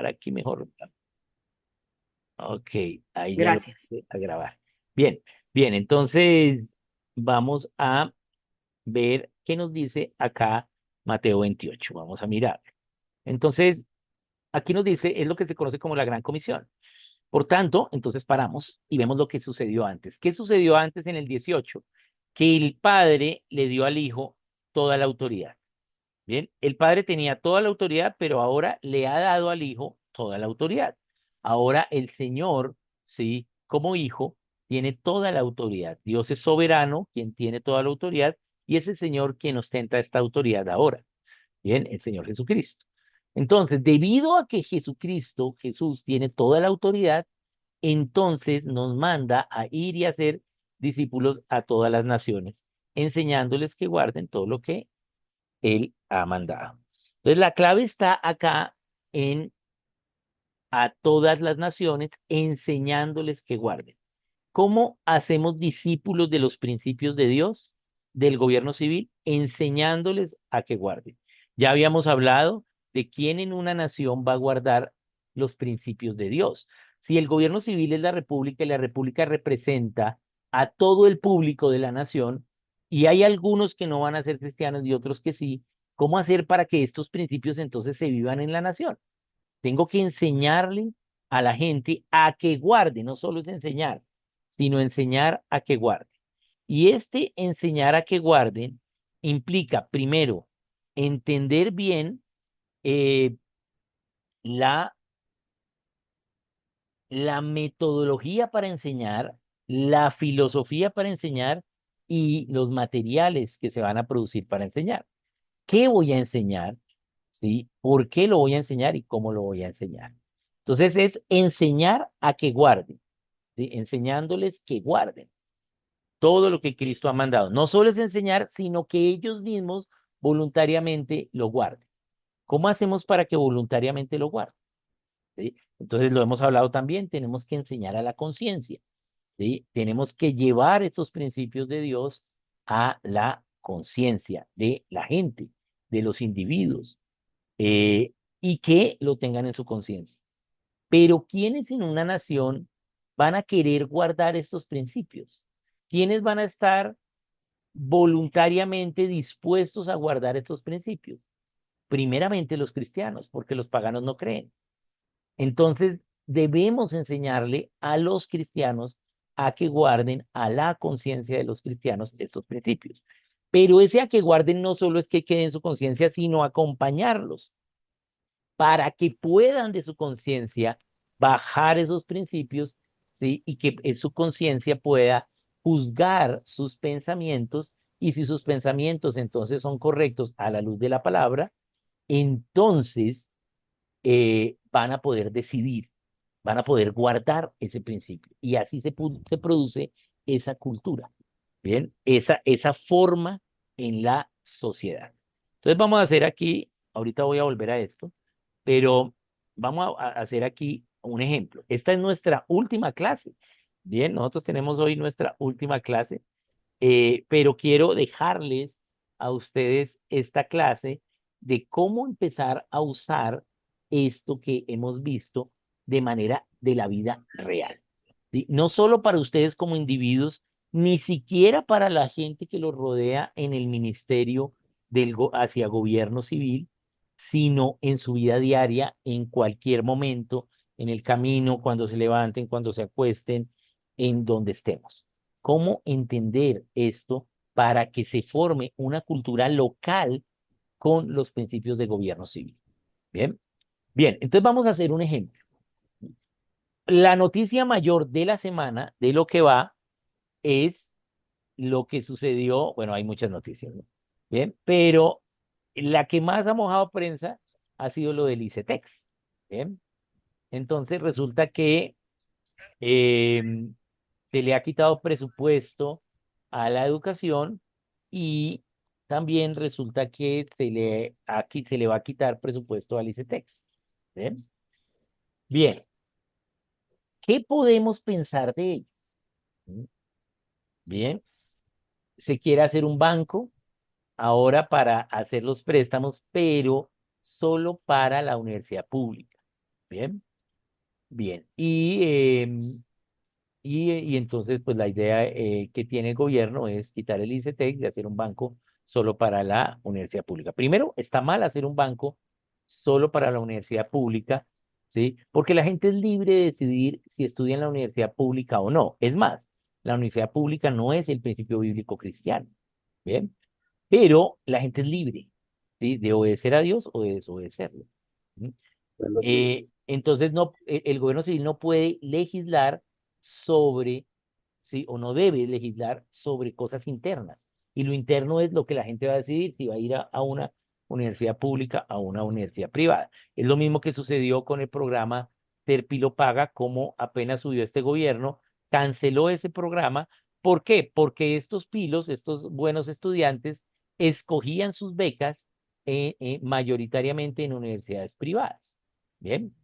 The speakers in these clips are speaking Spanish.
dejar aquí mejor. Ok, ahí ya lo Gracias. puse a grabar. Bien, bien, entonces vamos a ver qué nos dice acá Mateo 28. Vamos a mirar. Entonces, aquí nos dice, es lo que se conoce como la Gran Comisión. Por tanto, entonces paramos y vemos lo que sucedió antes. ¿Qué sucedió antes en el 18? Que el Padre le dio al Hijo toda la autoridad. Bien, el Padre tenía toda la autoridad, pero ahora le ha dado al Hijo toda la autoridad. Ahora el Señor, sí, como Hijo, tiene toda la autoridad. Dios es soberano, quien tiene toda la autoridad, y es el Señor quien ostenta esta autoridad ahora. Bien, el Señor Jesucristo. Entonces, debido a que Jesucristo, Jesús, tiene toda la autoridad, entonces nos manda a ir y hacer discípulos a todas las naciones, enseñándoles que guarden todo lo que Él ha mandado. Entonces, la clave está acá en a todas las naciones, enseñándoles que guarden. ¿Cómo hacemos discípulos de los principios de Dios, del gobierno civil? Enseñándoles a que guarden. Ya habíamos hablado de quién en una nación va a guardar los principios de Dios. Si el gobierno civil es la república y la república representa a todo el público de la nación, y hay algunos que no van a ser cristianos y otros que sí, ¿cómo hacer para que estos principios entonces se vivan en la nación? Tengo que enseñarle a la gente a que guarde, no solo es enseñar, sino enseñar a que guarde. Y este enseñar a que guarden implica, primero, entender bien eh, la, la metodología para enseñar, la filosofía para enseñar y los materiales que se van a producir para enseñar. ¿Qué voy a enseñar? ¿Sí? ¿Por qué lo voy a enseñar y cómo lo voy a enseñar? Entonces es enseñar a que guarden, ¿sí? Enseñándoles que guarden todo lo que Cristo ha mandado. No solo es enseñar, sino que ellos mismos voluntariamente lo guarden. ¿Cómo hacemos para que voluntariamente lo guarden? ¿Sí? Entonces lo hemos hablado también, tenemos que enseñar a la conciencia, ¿sí? Tenemos que llevar estos principios de Dios a la conciencia de la gente, de los individuos, y que lo tengan en su conciencia. Pero ¿quiénes en una nación van a querer guardar estos principios? ¿Quiénes van a estar voluntariamente dispuestos a guardar estos principios? Primeramente los cristianos, porque los paganos no creen. Entonces, debemos enseñarle a los cristianos a que guarden a la conciencia de los cristianos estos principios. Pero ese a que guarden no solo es que quede en su conciencia, sino acompañarlos para que puedan de su conciencia bajar esos principios, ¿sí? Y que su conciencia pueda juzgar sus pensamientos y si sus pensamientos entonces son correctos a la luz de la palabra, entonces van a poder decidir, van a poder guardar ese principio y así se produce esa cultura, ¿bien? Esa forma en la sociedad. Entonces vamos a hacer aquí, ahorita voy a volver a esto, pero vamos a hacer aquí un ejemplo. Esta es nuestra última clase. Bien, nosotros tenemos hoy nuestra última clase, pero quiero dejarles a ustedes esta clase de cómo empezar a usar esto que hemos visto de manera de la vida real. ¿Sí? No solo para ustedes como individuos, ni siquiera para la gente que los rodea en el ministerio hacia gobierno civil, sino en su vida diaria, en cualquier momento, en el camino, cuando se levanten, cuando se acuesten, en donde estemos. ¿Cómo entender esto para que se forme una cultura local con los principios de gobierno civil? Bien, bien, entonces vamos a hacer un ejemplo. La noticia mayor de la semana, de lo que va, es lo que sucedió, bueno, hay muchas noticias, ¿no? Bien, pero la que más ha mojado prensa ha sido lo del ICETEX. Bien, entonces resulta que eh, se le ha quitado presupuesto a la educación y también resulta que aquí se le va a quitar presupuesto al ICETEX. Bien, bien, ¿qué podemos pensar de ello? Bien, se quiere hacer un banco ahora para hacer los préstamos, pero solo para la universidad pública. Bien, bien. Y entonces, pues la idea que tiene el gobierno es quitar el ICETEX y hacer un banco solo para la universidad pública. Primero, está mal hacer un banco solo para la universidad pública, ¿sí? Porque la gente es libre de decidir si estudia en la universidad pública o no. Es más, la universidad pública no es el principio bíblico cristiano, ¿bien? Pero la gente es libre, ¿sí? De obedecer a Dios o de desobedecerlo. ¿Sí? Es lo que Entonces, no, el gobierno civil no puede legislar sobre, ¿sí? O no debe legislar sobre cosas internas. Y lo interno es lo que la gente va a decidir si va a ir a una universidad pública, a una universidad privada. Es lo mismo que sucedió con el programa Terpilo Paga, como apenas subió este gobierno, canceló ese programa. ¿Por qué? Porque estos pilos, estos buenos estudiantes, escogían sus becas mayoritariamente en universidades privadas. Bien,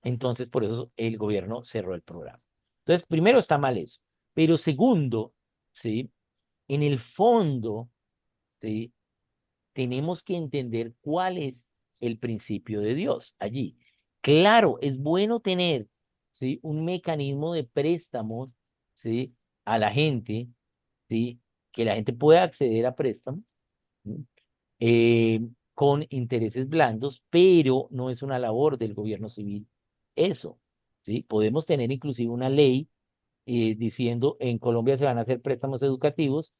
entonces por eso el gobierno cerró el programa. Entonces, primero está mal eso, pero segundo, ¿sí? En el fondo, ¿sí? Tenemos que entender cuál es el principio de Dios allí. Claro, es bueno tener, ¿sí? Un mecanismo de préstamos, ¿sí? A la gente, ¿sí? Que la gente pueda acceder a préstamos, ¿sí? Con intereses blandos, pero no es una labor del gobierno civil eso, ¿sí? Podemos tener inclusive una ley diciendo en Colombia se van a hacer préstamos educativos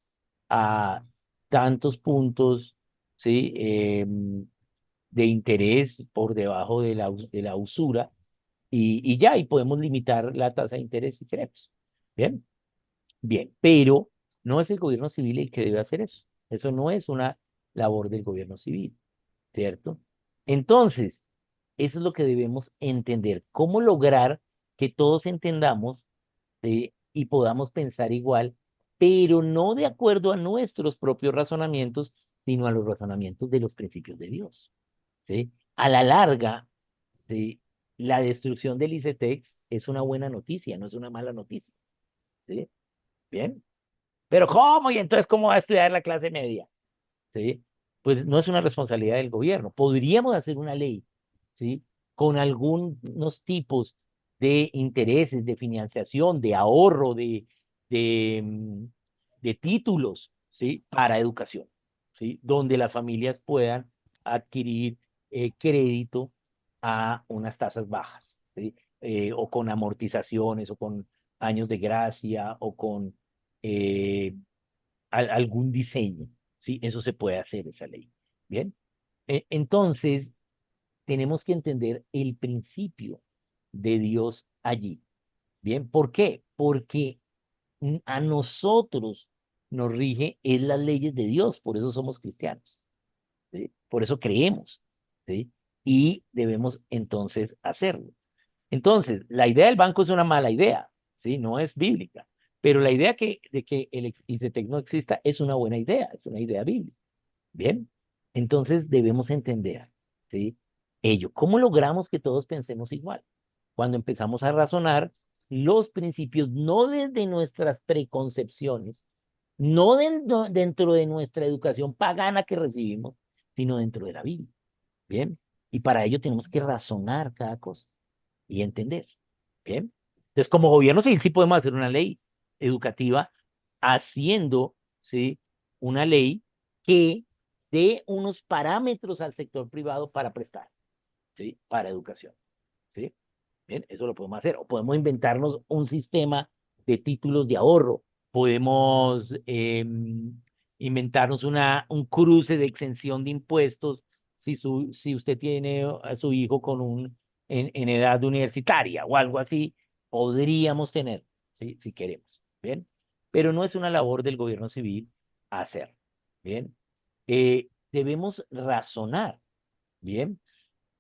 a tantos puntos, ¿sí? De interés por debajo de de la usura y ya, y podemos limitar la tasa de interés si queremos. Bien, bien, pero no es el gobierno civil el que debe hacer eso. Eso no es una labor del gobierno civil, ¿cierto? Entonces, eso es lo que debemos entender. ¿Cómo lograr que todos entendamos y podamos pensar igual, pero no de acuerdo a nuestros propios razonamientos, sino a los razonamientos de los principios de Dios? ¿Sí? A la larga, ¿sí? La destrucción del ICETEX es una buena noticia, no es una mala noticia. ¿Sí? Bien. Pero ¿cómo? ¿Y entonces cómo va a estudiar la clase media? ¿Sí? Pues no es una responsabilidad del gobierno. Podríamos hacer una ley, ¿sí? Con algunos tipos de intereses, de financiación, de ahorro, de, mm, de títulos, ¿sí? Para educación, ¿sí? Donde las familias puedan adquirir crédito a unas tasas bajas, ¿sí? O con amortizaciones, o con años de gracia, o con eh, algún diseño, ¿sí? Eso se puede hacer, esa ley. Bien. Entonces, tenemos que entender el principio de Dios allí. Bien, ¿por qué? Porque a nosotros nos rige es las leyes de Dios, por eso somos cristianos, ¿sí? Por eso creemos, ¿sí? Y debemos entonces hacerlo. Entonces, la idea del banco es una mala idea, ¿sí? No es bíblica, pero la idea de que el ICETEC no exista es una buena idea, es una idea bíblica. Bien, entonces debemos entender, ¿sí? Ello, ¿cómo logramos que todos pensemos igual? Cuando empezamos a razonar los principios, no desde nuestras preconcepciones, no dentro de nuestra educación pagana que recibimos, sino dentro de la Biblia. Bien, y para ello tenemos que razonar cada cosa y entender. Bien, entonces como gobierno civil sí podemos hacer una ley educativa haciendo, ¿sí? Una ley que dé unos parámetros al sector privado para prestar, ¿sí? Para educación, ¿sí? Bien, eso lo podemos hacer. O podemos inventarnos un sistema de títulos de ahorro. Podemos inventarnos un cruce de exención de impuestos si usted tiene a su hijo con en edad universitaria o algo así, podríamos tener, ¿sí? Si queremos. Bien, pero no es una labor del gobierno civil hacer. Bien, debemos razonar. Bien,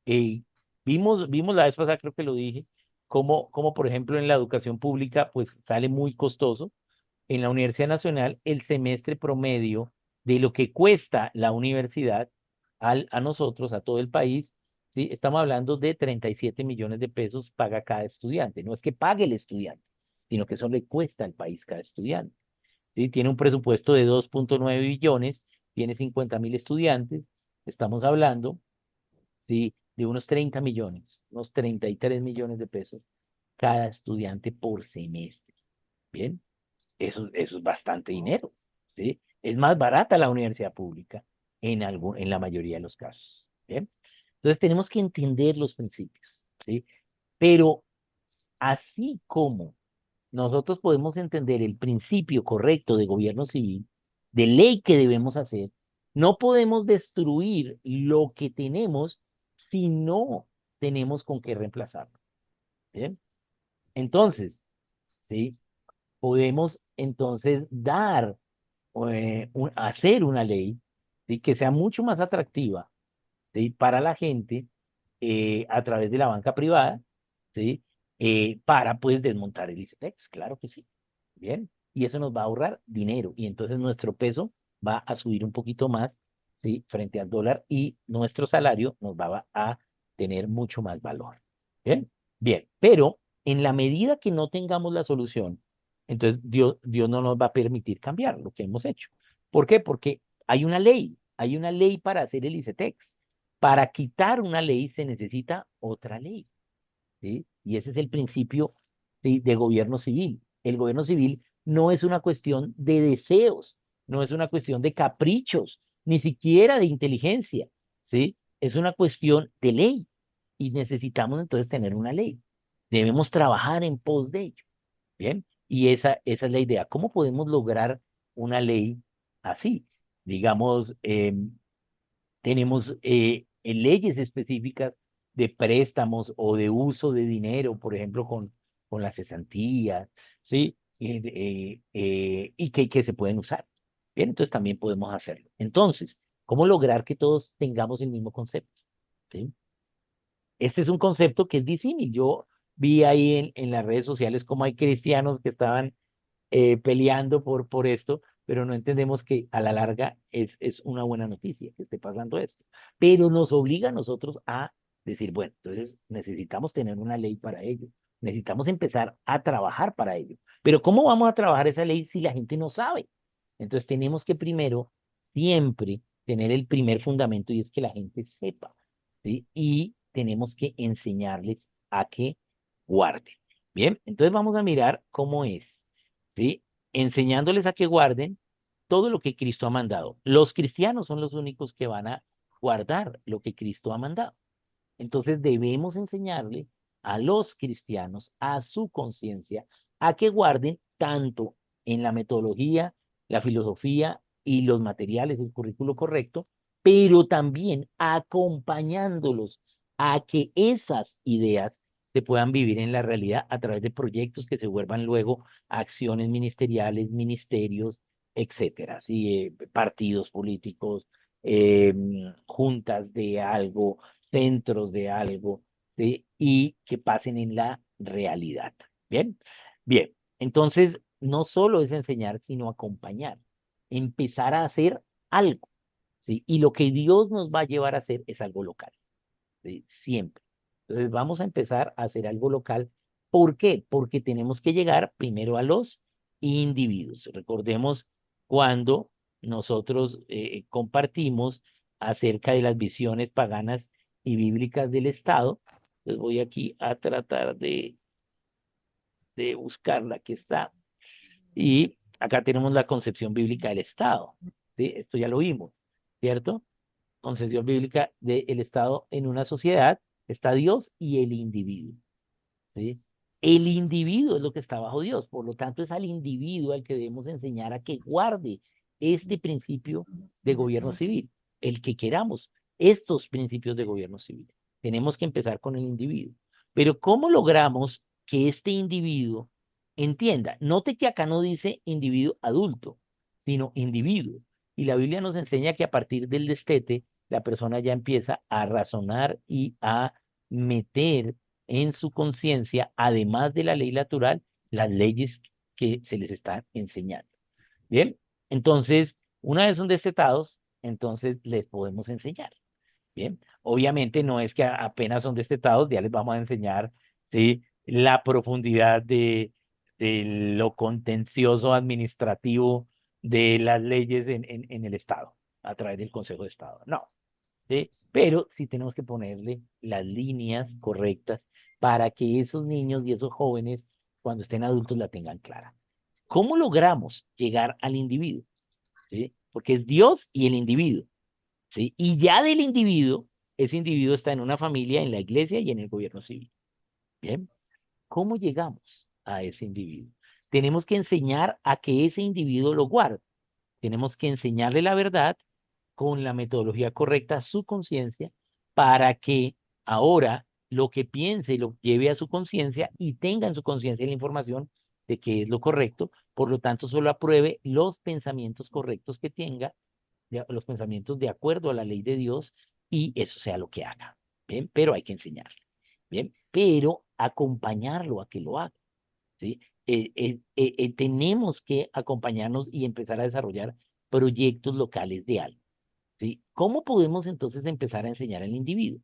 eh, vimos la vez pasada, creo que lo dije, como por ejemplo en la educación pública, pues sale muy costoso. En la Universidad Nacional, el semestre promedio de lo que cuesta la universidad a nosotros, a todo el país, ¿sí? Estamos hablando de 37 millones de pesos paga cada estudiante. No es que pague el estudiante, sino que eso le cuesta al país cada estudiante. ¿Sí? Tiene un presupuesto de 2,9 billones, tiene 50.000 estudiantes, estamos hablando, ¿sí? de unos 30 millones, unos 33 millones de pesos cada estudiante por semestre. Bien, eso es bastante dinero, ¿sí? Es más barata la universidad pública en la mayoría de los casos. Bien, entonces tenemos que entender los principios, ¿sí? Pero así como nosotros podemos entender el principio correcto de gobierno civil, de ley que debemos hacer, no podemos destruir lo que tenemos si no tenemos con qué reemplazarlo. ¿Bien? Entonces, ¿sí? Podemos entonces hacer una ley, ¿sí? Que sea mucho más atractiva, ¿sí? Para la gente a través de la banca privada, ¿sí? Para pues desmontar el ICETEX, claro que sí. Bien, y eso nos va a ahorrar dinero y entonces nuestro peso va a subir un poquito más, ¿sí? Frente al dólar y nuestro salario nos va a tener mucho más valor. Bien, bien, pero en la medida que no tengamos la solución, entonces Dios no nos va a permitir cambiar lo que hemos hecho. ¿Por qué? Porque hay una ley para hacer el ICETEX. Para quitar una ley se necesita otra ley, ¿sí? Y ese es el principio, ¿sí? De gobierno civil. El gobierno civil no es una cuestión de deseos, no es una cuestión de caprichos, ni siquiera de inteligencia, ¿sí? Es una cuestión de ley y necesitamos entonces tener una ley. Debemos trabajar en pos de ello, ¿bien? Y esa es la idea. ¿Cómo podemos lograr una ley así? Digamos, tenemos leyes específicas de préstamos o de uso de dinero, por ejemplo, con las cesantías, ¿sí? Y que se pueden usar. Bien, entonces también podemos hacerlo. Entonces, ¿cómo lograr que todos tengamos el mismo concepto? ¿Sí? Este es un concepto que es disímil. Yo vi ahí en las redes sociales cómo hay cristianos que estaban peleando por esto, pero no entendemos que a la larga es una buena noticia que esté pasando esto. Pero nos obliga a nosotros a decir, bueno, entonces necesitamos tener una ley para ello, necesitamos empezar a trabajar para ello. Pero ¿cómo vamos a trabajar esa ley si la gente no sabe? Entonces tenemos que primero, siempre, tener el primer fundamento y es que la gente sepa, ¿sí? Y tenemos que enseñarles a que guarden. Bien, entonces vamos a mirar cómo es. ¿Sí? Enseñándoles a que guarden todo lo que Cristo ha mandado. Los cristianos son los únicos que van a guardar lo que Cristo ha mandado. Entonces debemos enseñarle a los cristianos, a su conciencia, a que guarden tanto en la metodología, la filosofía y los materiales, el currículo correcto, pero también acompañándolos a que esas ideas se puedan vivir en la realidad a través de proyectos que se vuelvan luego acciones ministeriales, ministerios, etcétera, ¿sí? Partidos políticos, juntas de algo, centros de algo, ¿sí? Y que pasen en la realidad. Bien, bien. Entonces, no solo es enseñar, sino acompañar, empezar a hacer algo, ¿sí? Y lo que Dios nos va a llevar a hacer es algo local, ¿sí? Siempre. Entonces, vamos a empezar a hacer algo local. ¿Por qué? Porque tenemos que llegar primero a los individuos. Recordemos cuando nosotros compartimos acerca de las visiones paganas y bíblicas del Estado. Entonces voy aquí a tratar de buscarla, que está. Y acá tenemos la concepción bíblica del Estado. ¿Sí? Esto ya lo vimos, ¿cierto? Concepción bíblica del Estado en una sociedad está Dios y el individuo. ¿Sí? El individuo es lo que está bajo Dios, por lo tanto es al individuo al que debemos enseñar a que guarde este principio de gobierno civil, el que queramos, estos principios de gobierno civil. Tenemos que empezar con el individuo. Pero ¿cómo logramos que este individuo entienda? Note que acá no dice individuo adulto, sino individuo. Y la Biblia nos enseña que a partir del destete, la persona ya empieza a razonar y a meter en su conciencia, además de la ley natural, las leyes que se les están enseñando. Bien, entonces, una vez son destetados, entonces les podemos enseñar. Bien, obviamente no es que apenas son destetados, ya les vamos a enseñar, ¿sí? La profundidad de lo contencioso administrativo de las leyes en el Estado, a través del Consejo de Estado. No, ¿sí? Pero sí tenemos que ponerle las líneas correctas para que esos niños y esos jóvenes, cuando estén adultos, la tengan clara. ¿Cómo logramos llegar al individuo? ¿Sí? Porque es Dios y el individuo, ¿sí? Y ya del individuo, ese individuo está en una familia, en la iglesia y en el gobierno civil. Bien, ¿cómo llegamos a ese individuo? Tenemos que enseñar a que ese individuo lo guarde. Tenemos que enseñarle la verdad con la metodología correcta a su conciencia para que ahora lo que piense lo lleve a su conciencia y tenga en su conciencia la información de que es lo correcto, por lo tanto solo apruebe los pensamientos correctos que tenga, los pensamientos de acuerdo a la ley de Dios y eso sea lo que haga. Bien, pero hay que enseñarle. Bien, pero acompañarlo a que lo haga. ¿Sí? Tenemos que acompañarnos y empezar a desarrollar proyectos locales de algo. ¿Sí? ¿Cómo podemos entonces empezar a enseñar al individuo?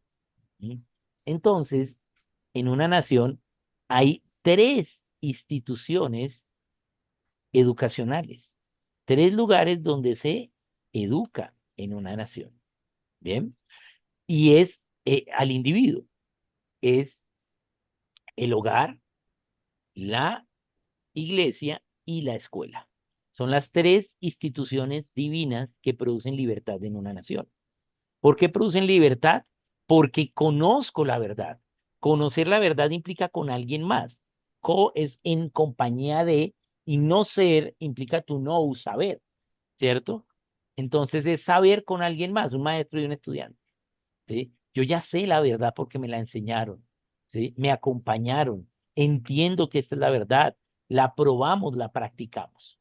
¿Sí? Entonces, en una nación hay tres instituciones educacionales, tres lugares donde se educa en una nación. Bien, y es al individuo, es el hogar, la iglesia y la escuela. Son las tres instituciones divinas que producen libertad en una nación. ¿Por qué producen libertad? Porque conozco la verdad. Conocer la verdad implica con alguien más. Co es en compañía de, y no ser implica tu no saber, ¿cierto? Entonces es saber con alguien más, un maestro y un estudiante, ¿sí? Yo ya sé la verdad porque me la enseñaron, ¿sí? Me acompañaron, entiendo que esta es la verdad, la probamos, la practicamos.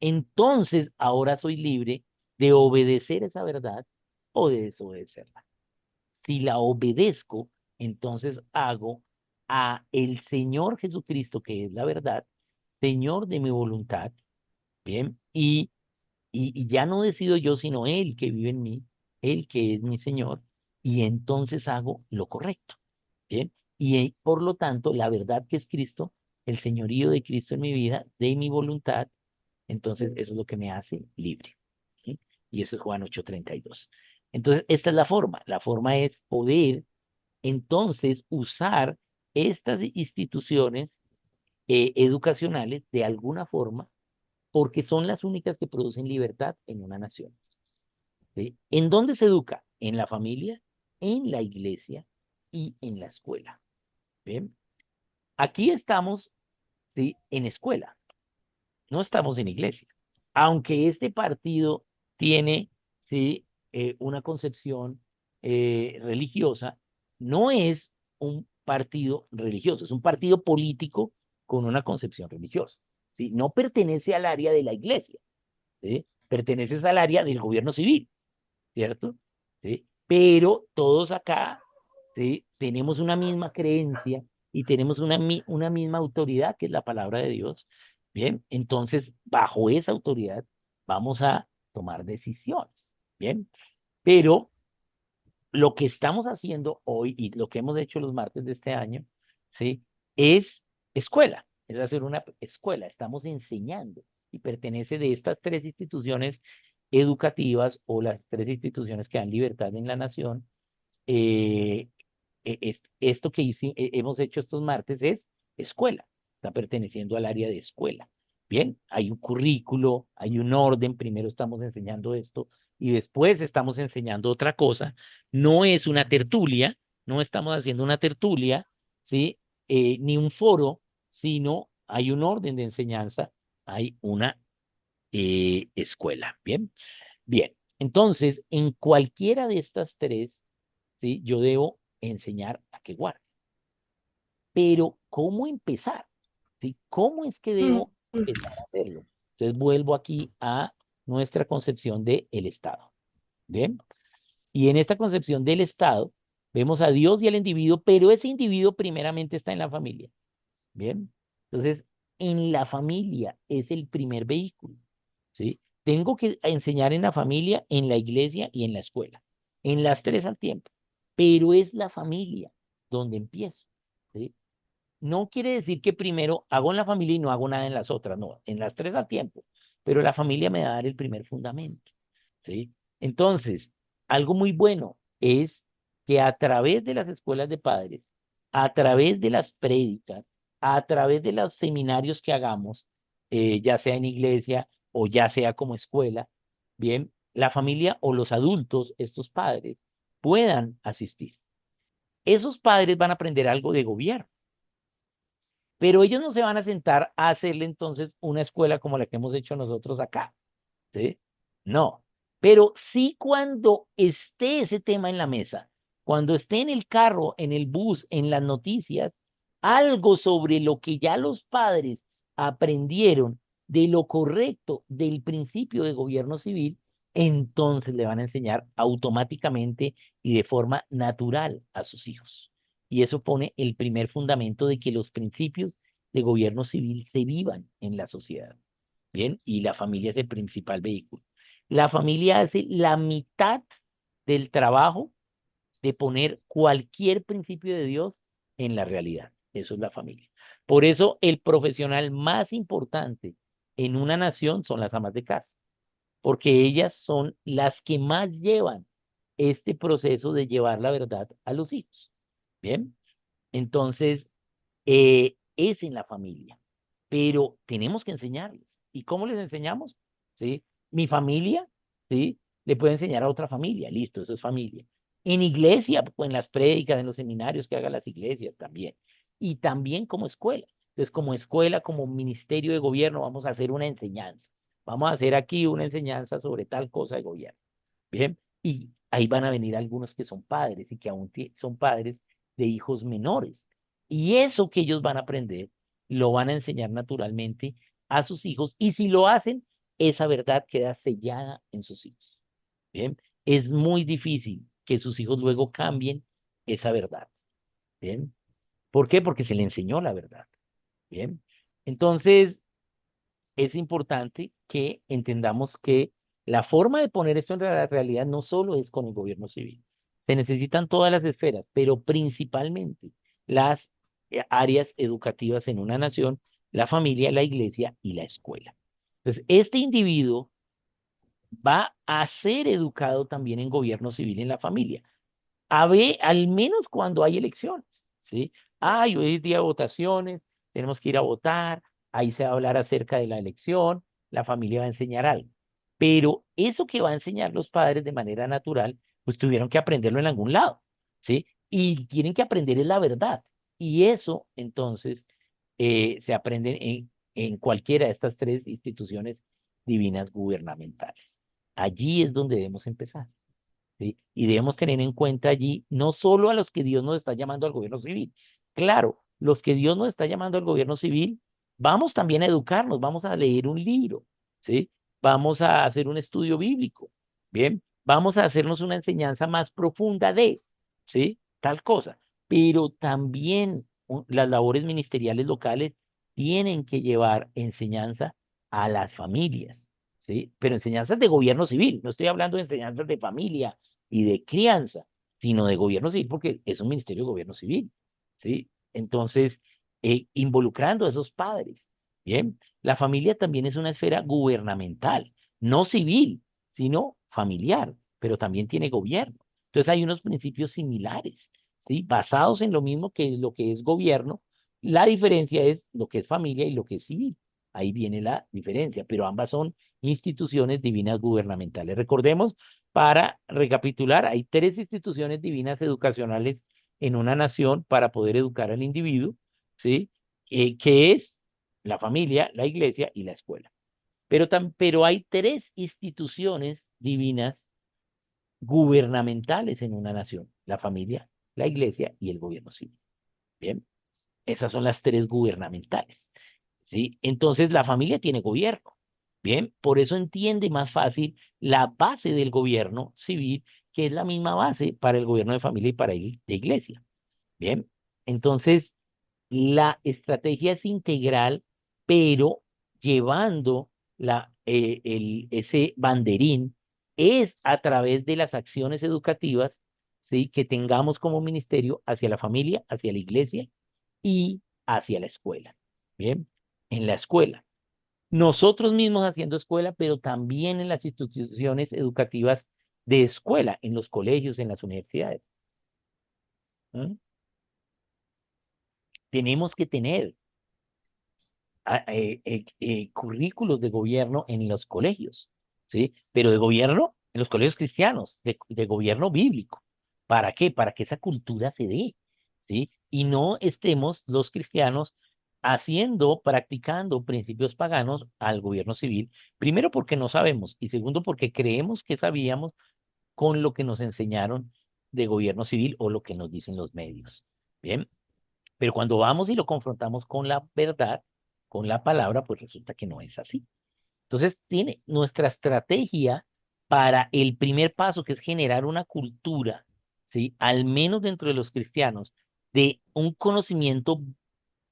Entonces ahora soy libre de obedecer esa verdad o de desobedecerla. Si la obedezco, entonces hago a el Señor Jesucristo, que es la verdad, Señor de mi voluntad, ¿bien? Y ya no decido yo, sino Él que vive en mí, Él que es mi Señor, y entonces hago lo correcto, ¿bien? Y por lo tanto, la verdad que es Cristo, el señorío de Cristo en mi vida, de mi voluntad, entonces eso es lo que me hace libre, ¿sí? Y eso es Juan 8:32. Entonces, esta es la forma. La forma es poder entonces usar estas instituciones educacionales de alguna forma porque son las únicas que producen libertad en una nación. ¿Sí? ¿En dónde se educa? En la familia, en la iglesia y en la escuela. ¿Bien? Aquí estamos, ¿sí? En escuela, no estamos en iglesia. Aunque este partido tiene, ¿sí? Una concepción religiosa, no es un partido religioso, es un partido político con una concepción religiosa. ¿Sí? No pertenece al área de la iglesia, ¿sí? Perteneces al área del gobierno civil, ¿cierto? ¿Sí? Pero todos acá, ¿sí? Tenemos una misma creencia y tenemos una misma autoridad, que es la palabra de Dios. Bien, entonces, bajo esa autoridad, vamos a tomar decisiones. Bien, pero lo que estamos haciendo hoy y lo que hemos hecho los martes de este año, ¿sí? Es escuela, es hacer una escuela. Estamos enseñando y pertenece de estas tres instituciones educativas o las tres instituciones que dan libertad en la nación. eh, Esto que hemos hecho estos martes es escuela, está perteneciendo al área de escuela. Bien, hay un currículo, hay un orden, primero estamos enseñando esto y después estamos enseñando otra cosa. No es una tertulia, no estamos haciendo una tertulia, ¿sí? Ni un foro, sino hay un orden de enseñanza, hay una escuela. Bien, bien. Entonces, en cualquiera de estas tres, ¿sí? Yo debo enseñar a que guarde. Pero, ¿cómo empezar? ¿Sí? ¿Cómo es que debo empezar a hacerlo? Entonces, vuelvo aquí a nuestra concepción del Estado. ¿Bien? Y en esta concepción del Estado, vemos a Dios y al individuo, pero ese individuo primeramente está en la familia. ¿Bien? Entonces, en la familia es el primer vehículo. ¿Sí? Tengo que enseñar en la familia, en la iglesia y en la escuela. En las tres al tiempo. Pero es la familia donde empiezo. ¿Sí? No quiere decir que primero hago en la familia y no hago nada en las otras, no, en las tres a tiempo, pero la familia me va a dar el primer fundamento, ¿sí? Entonces, algo muy bueno, es que a través de las escuelas de padres, a través de las prédicas, a través de los seminarios que hagamos, ya sea en iglesia o ya sea como escuela, bien, la familia o los adultos, estos padres, puedan asistir. Esos padres van a aprender algo de gobierno, pero ellos no se van a sentar a hacerle entonces una escuela como la que hemos hecho nosotros acá, ¿sí? No, pero sí cuando esté ese tema en la mesa, cuando esté en el carro, en el bus, en las noticias, algo sobre lo que ya los padres aprendieron de lo correcto del principio de gobierno civil, entonces le van a enseñar automáticamente y de forma natural a sus hijos. Y eso pone el primer fundamento de que los principios de gobierno civil se vivan en la sociedad. Bien, y la familia es el principal vehículo. La familia hace la mitad del trabajo de poner cualquier principio de Dios en la realidad. Eso es la familia. Por eso el profesional más importante en una nación son las amas de casa, porque ellas son las que más llevan este proceso de llevar la verdad a los hijos. Bien, entonces es en la familia, pero tenemos que enseñarles. ¿Y cómo les enseñamos? ¿Sí? Mi familia, ¿sí? Le puede enseñar a otra familia, listo, eso es familia. En iglesia, pues, en las prédicas, en los seminarios que hagan las iglesias también. Y también como escuela. Entonces, como escuela, como ministerio de gobierno, vamos a hacer una enseñanza. Vamos a hacer aquí una enseñanza sobre tal cosa de gobierno. Bien, y ahí van a venir algunos que son padres y que aún son padres de hijos menores. Y eso que ellos van a aprender, lo van a enseñar naturalmente a sus hijos. Y si lo hacen, esa verdad queda sellada en sus hijos. Bien, es muy difícil que sus hijos luego cambien esa verdad. Bien, ¿por qué? Porque se le enseñó la verdad. Bien, entonces es importante que entendamos que la forma de poner esto en la realidad no solo es con el gobierno civil. Se necesitan todas las esferas, pero principalmente las áreas educativas en una nación, la familia, la iglesia y la escuela. Entonces, este individuo va a ser educado también en gobierno civil en la familia al menos cuando hay elecciones, ¿sí? Ay, hoy es día de votaciones, tenemos que ir a votar, ahí se va a hablar acerca de la elección, la familia va a enseñar algo. Pero eso que va a enseñar los padres de manera natural, pues tuvieron que aprenderlo en algún lado, ¿sí? Y tienen que aprender es la verdad. Y eso, entonces, se aprende en cualquiera de estas tres instituciones divinas gubernamentales. Allí es donde debemos empezar. ¿Sí? Y debemos tener en cuenta allí no solo a los que Dios nos está llamando al gobierno civil. Claro, los que Dios nos está llamando al gobierno civil, vamos también a educarnos, vamos a leer un libro, ¿sí? Vamos a hacer un estudio bíblico, ¿bien? Vamos a hacernos una enseñanza más profunda ¿sí? Tal cosa. Pero también las labores ministeriales locales tienen que llevar enseñanza a las familias, ¿sí? Pero enseñanzas de gobierno civil, no estoy hablando de enseñanzas de familia y de crianza, sino de gobierno civil, porque es un ministerio de gobierno civil, ¿sí? Entonces, involucrando a esos padres, ¿bien? La familia también es una esfera gubernamental, no civil, sino familiar, pero también tiene gobierno. Entonces, hay unos principios similares, ¿sí? Basados en lo mismo que lo que es gobierno. La diferencia es lo que es familia y lo que es civil. Ahí viene la diferencia, pero ambas son instituciones divinas gubernamentales. Recordemos para recapitular, hay tres instituciones divinas educacionales en una nación para poder educar al individuo, ¿sí? Que es la familia, la iglesia y la escuela. Pero hay tres instituciones divinas gubernamentales en una nación, la familia, la iglesia y el gobierno civil. Bien, esas son las tres gubernamentales. ¿Sí? Entonces la familia tiene gobierno, ¿bien? Por eso entiende más fácil la base del gobierno civil, que es la misma base para el gobierno de familia y para el de iglesia, ¿bien? Entonces, la estrategia es integral, pero llevando ese banderín es a través de las acciones educativas, ¿sí? Que tengamos como ministerio hacia la familia, hacia la iglesia y hacia la escuela. Bien, en la escuela. Nosotros mismos haciendo escuela, pero también en las instituciones educativas de escuela en los colegios, en las universidades. ¿Mm? Tenemos que tener currículos de gobierno en los colegios, ¿sí? Pero de gobierno en los colegios cristianos, de gobierno bíblico. ¿Para qué? Para que esa cultura se dé, ¿sí? Y no estemos los cristianos haciendo, practicando principios paganos al gobierno civil, primero porque no sabemos y segundo porque creemos que sabíamos con lo que nos enseñaron de gobierno civil o lo que nos dicen los medios. Bien, pero cuando vamos y lo confrontamos con la verdad, con la palabra, pues resulta que no es así. Entonces, tiene nuestra estrategia para el primer paso, que es generar una cultura, ¿sí? Al menos dentro de los cristianos, de un conocimiento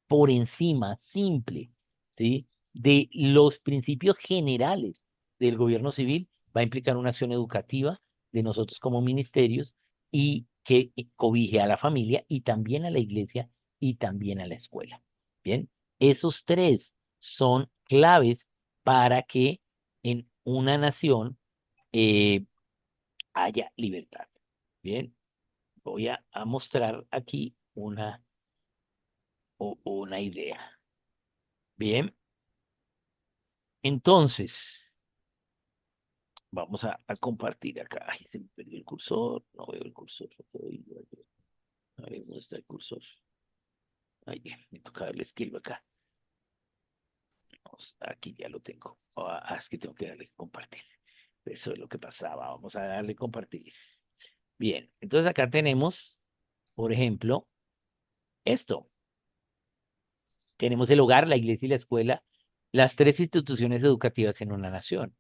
por encima, simple, ¿sí? De los principios generales del gobierno civil, va a implicar una acción educativa de nosotros como ministerios y que cobije a la familia y también a la iglesia y también a la escuela. Bien, esos tres son claves para que en una nación eh, haya libertad. Bien, voy a mostrar aquí una idea. Bien, entonces, vamos a compartir acá. Ay, se me perdió el cursor. No veo el cursor. A ver, ¿dónde está el cursor? Ay, me toca darle escribo acá. Aquí ya lo tengo. Es que tengo que darle compartir. Eso es lo que pasaba. Vamos a darle compartir. Bien, entonces acá tenemos, por ejemplo, esto. Tenemos el hogar, la iglesia y la escuela, las tres instituciones educativas en una nación.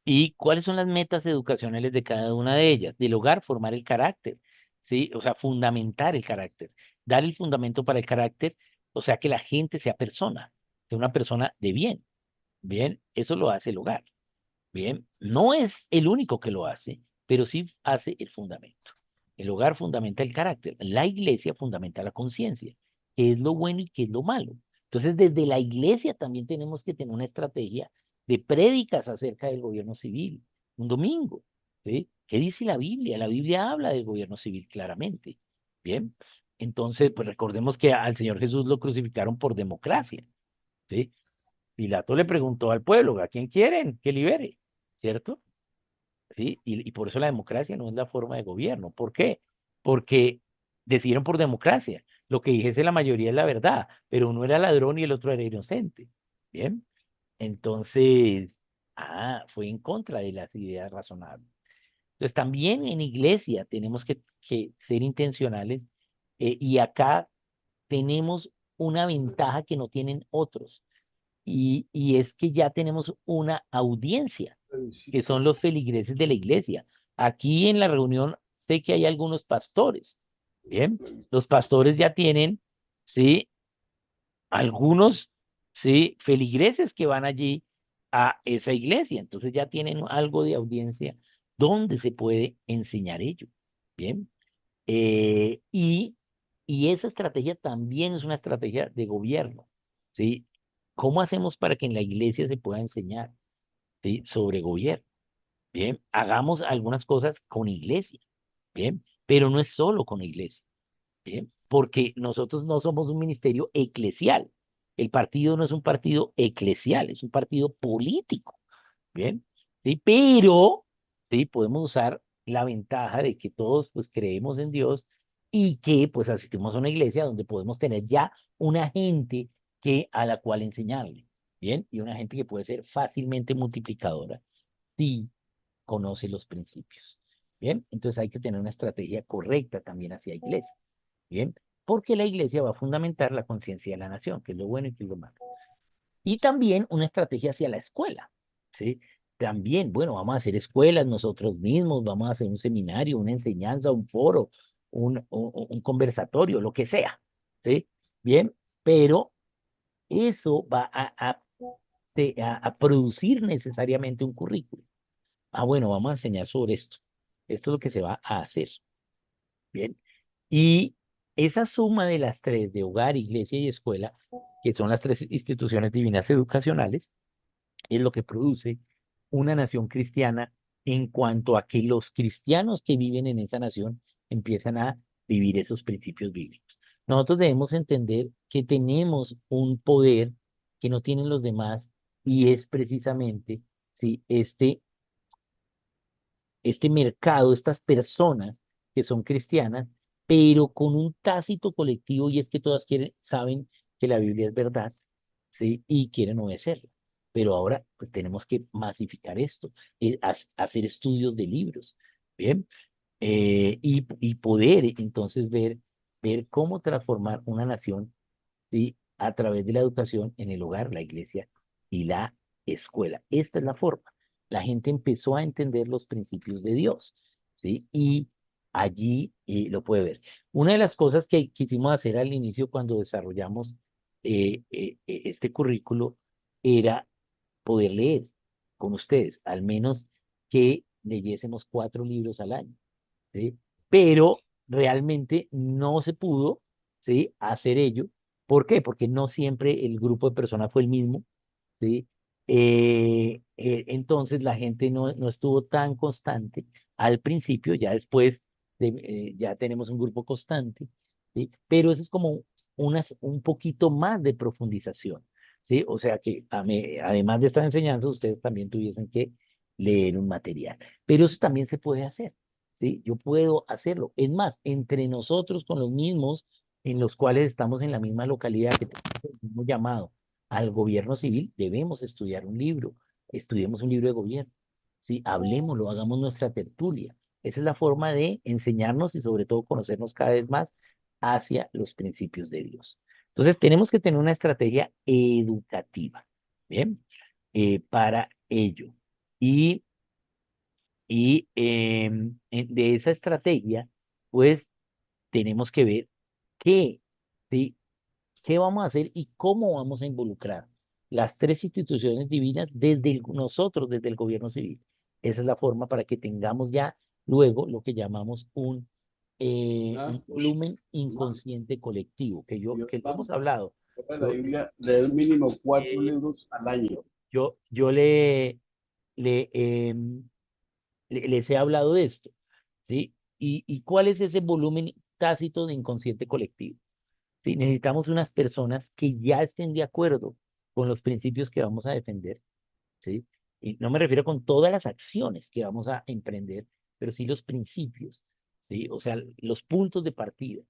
¿Y cuáles son las metas educacionales de cada una de ellas? Del hogar, formar el carácter, ¿sí? O sea, fundamentar el carácter, dar el fundamento para el carácter, o sea, que la gente sea una persona de bien, ¿bien? Eso lo hace el hogar, ¿bien? No es el único que lo hace, pero sí hace el fundamento. El hogar fundamenta el carácter, la iglesia fundamenta la conciencia, qué es lo bueno y qué es lo malo. Entonces, desde la iglesia también tenemos que tener una estrategia de prédicas acerca del gobierno civil, un domingo, ¿sí? ¿Qué dice la Biblia? La Biblia habla del gobierno civil claramente, ¿bien? Entonces, pues recordemos que al Señor Jesús lo crucificaron por democracia, ¿sí? Pilato le preguntó al pueblo, ¿a quién quieren que libere? ¿Cierto? ¿Sí? Y por eso la democracia no es la forma de gobierno. ¿Por qué? Porque decidieron por democracia. Lo que dijese la mayoría es la verdad, pero uno era ladrón y el otro era inocente. ¿Bien? Entonces, fue en contra de las ideas razonables. Entonces, también en iglesia tenemos que ser intencionales y acá tenemos una ventaja que no tienen otros y es que ya tenemos una audiencia que son los feligreses de la iglesia. Aquí en la reunión sé que hay algunos pastores, ¿bien? Los pastores ya tienen, ¿sí? Algunos, ¿sí? Feligreses que van allí a esa iglesia, entonces ya tienen algo de audiencia donde se puede enseñar ello, ¿bien? Eh, y, y esa estrategia también es una estrategia de gobierno, ¿sí? ¿Cómo hacemos para que en la iglesia se pueda enseñar, ¿sí? Sobre gobierno? Bien, hagamos algunas cosas con iglesia, bien, pero no es solo con iglesia, bien, porque nosotros no somos un ministerio eclesial. El partido no es un partido eclesial, es un partido político, bien, sí, pero sí podemos usar la ventaja de que todos pues creemos en Dios y que pues asistimos a una iglesia donde podemos tener ya una gente que a la cual enseñarle, bien, y una gente que puede ser fácilmente multiplicadora. Sí, conoce los principios. Bien, entonces hay que tener una estrategia correcta también hacia iglesia. Bien, porque la iglesia va a fundamentar la conciencia de la nación, que es lo bueno y que es lo malo. Y también una estrategia hacia la escuela. ¿Sí? También, bueno, vamos a hacer escuelas nosotros mismos, vamos a hacer un seminario, una enseñanza, un foro, un conversatorio, lo que sea. ¿Sí? Bien, pero eso va a producir necesariamente un currículo. Bueno, vamos a enseñar sobre esto. Esto es lo que se va a hacer. Bien. Y esa suma de las tres, de hogar, iglesia y escuela, que son las tres instituciones divinas educacionales, es lo que produce una nación cristiana en cuanto a que los cristianos que viven en esa nación empiezan a vivir esos principios bíblicos. Nosotros debemos entender que tenemos un poder que no tienen los demás y es precisamente, ¿sí? Este mercado, estas personas que son cristianas, pero con un tácito colectivo y es que todas saben que la Biblia es verdad, ¿sí? Y quieren obedecerla. Pero ahora pues tenemos que masificar esto, hacer estudios de libros, ¿bien? Y poder entonces ver cómo transformar una nación, ¿sí? A través de la educación en el hogar, la iglesia y la escuela. Esta es la forma. La gente empezó a entender los principios de Dios, ¿sí? Y allí lo puede ver. Una de las cosas que quisimos hacer al inicio cuando desarrollamos este currículo era poder leer con ustedes, al menos que leyésemos 4 libros al año, ¿sí? Pero realmente no se pudo, ¿sí? Hacer ello. ¿Por qué? Porque no siempre el grupo de personas fue el mismo, ¿sí? Entonces la gente no estuvo tan constante al principio, ya después ya tenemos un grupo constante, ¿sí? Pero eso es como un poquito más de profundización, ¿sí? O sea que además de estar enseñando, ustedes también tuviesen que leer un material. Pero eso también se puede hacer, ¿sí? Yo puedo hacerlo. Es más, entre nosotros con los mismos en los cuales estamos en la misma localidad, que tenemos el mismo llamado al gobierno civil, debemos estudiar un libro, estudiemos un libro de gobierno, ¿sí? Hablemoslo, hagamos nuestra tertulia. Esa es la forma de enseñarnos y sobre todo conocernos cada vez más hacia los principios de Dios. Entonces, tenemos que tener una estrategia educativa, ¿bien? Para ello. Y, de esa estrategia, pues, tenemos que ver qué, ¿sí? ¿Qué vamos a hacer y cómo vamos a involucrar las 3 instituciones divinas nosotros, desde el gobierno civil? Esa es la forma para que tengamos ya luego lo que llamamos un volumen inconsciente colectivo, que lo hemos hablado. La Yo, Biblia, leer mínimo 4 libros al eh, año. yo le, em, les he hablado de esto, ¿sí? ¿Y cuál es ese volumen tácito de inconsciente colectivo? ¿Sí? Necesitamos unas personas que ya estén de acuerdo con los principios que vamos a defender, ¿sí? Y no me refiero con todas las acciones que vamos a emprender, pero sí los principios, ¿sí? O sea, los puntos de partida,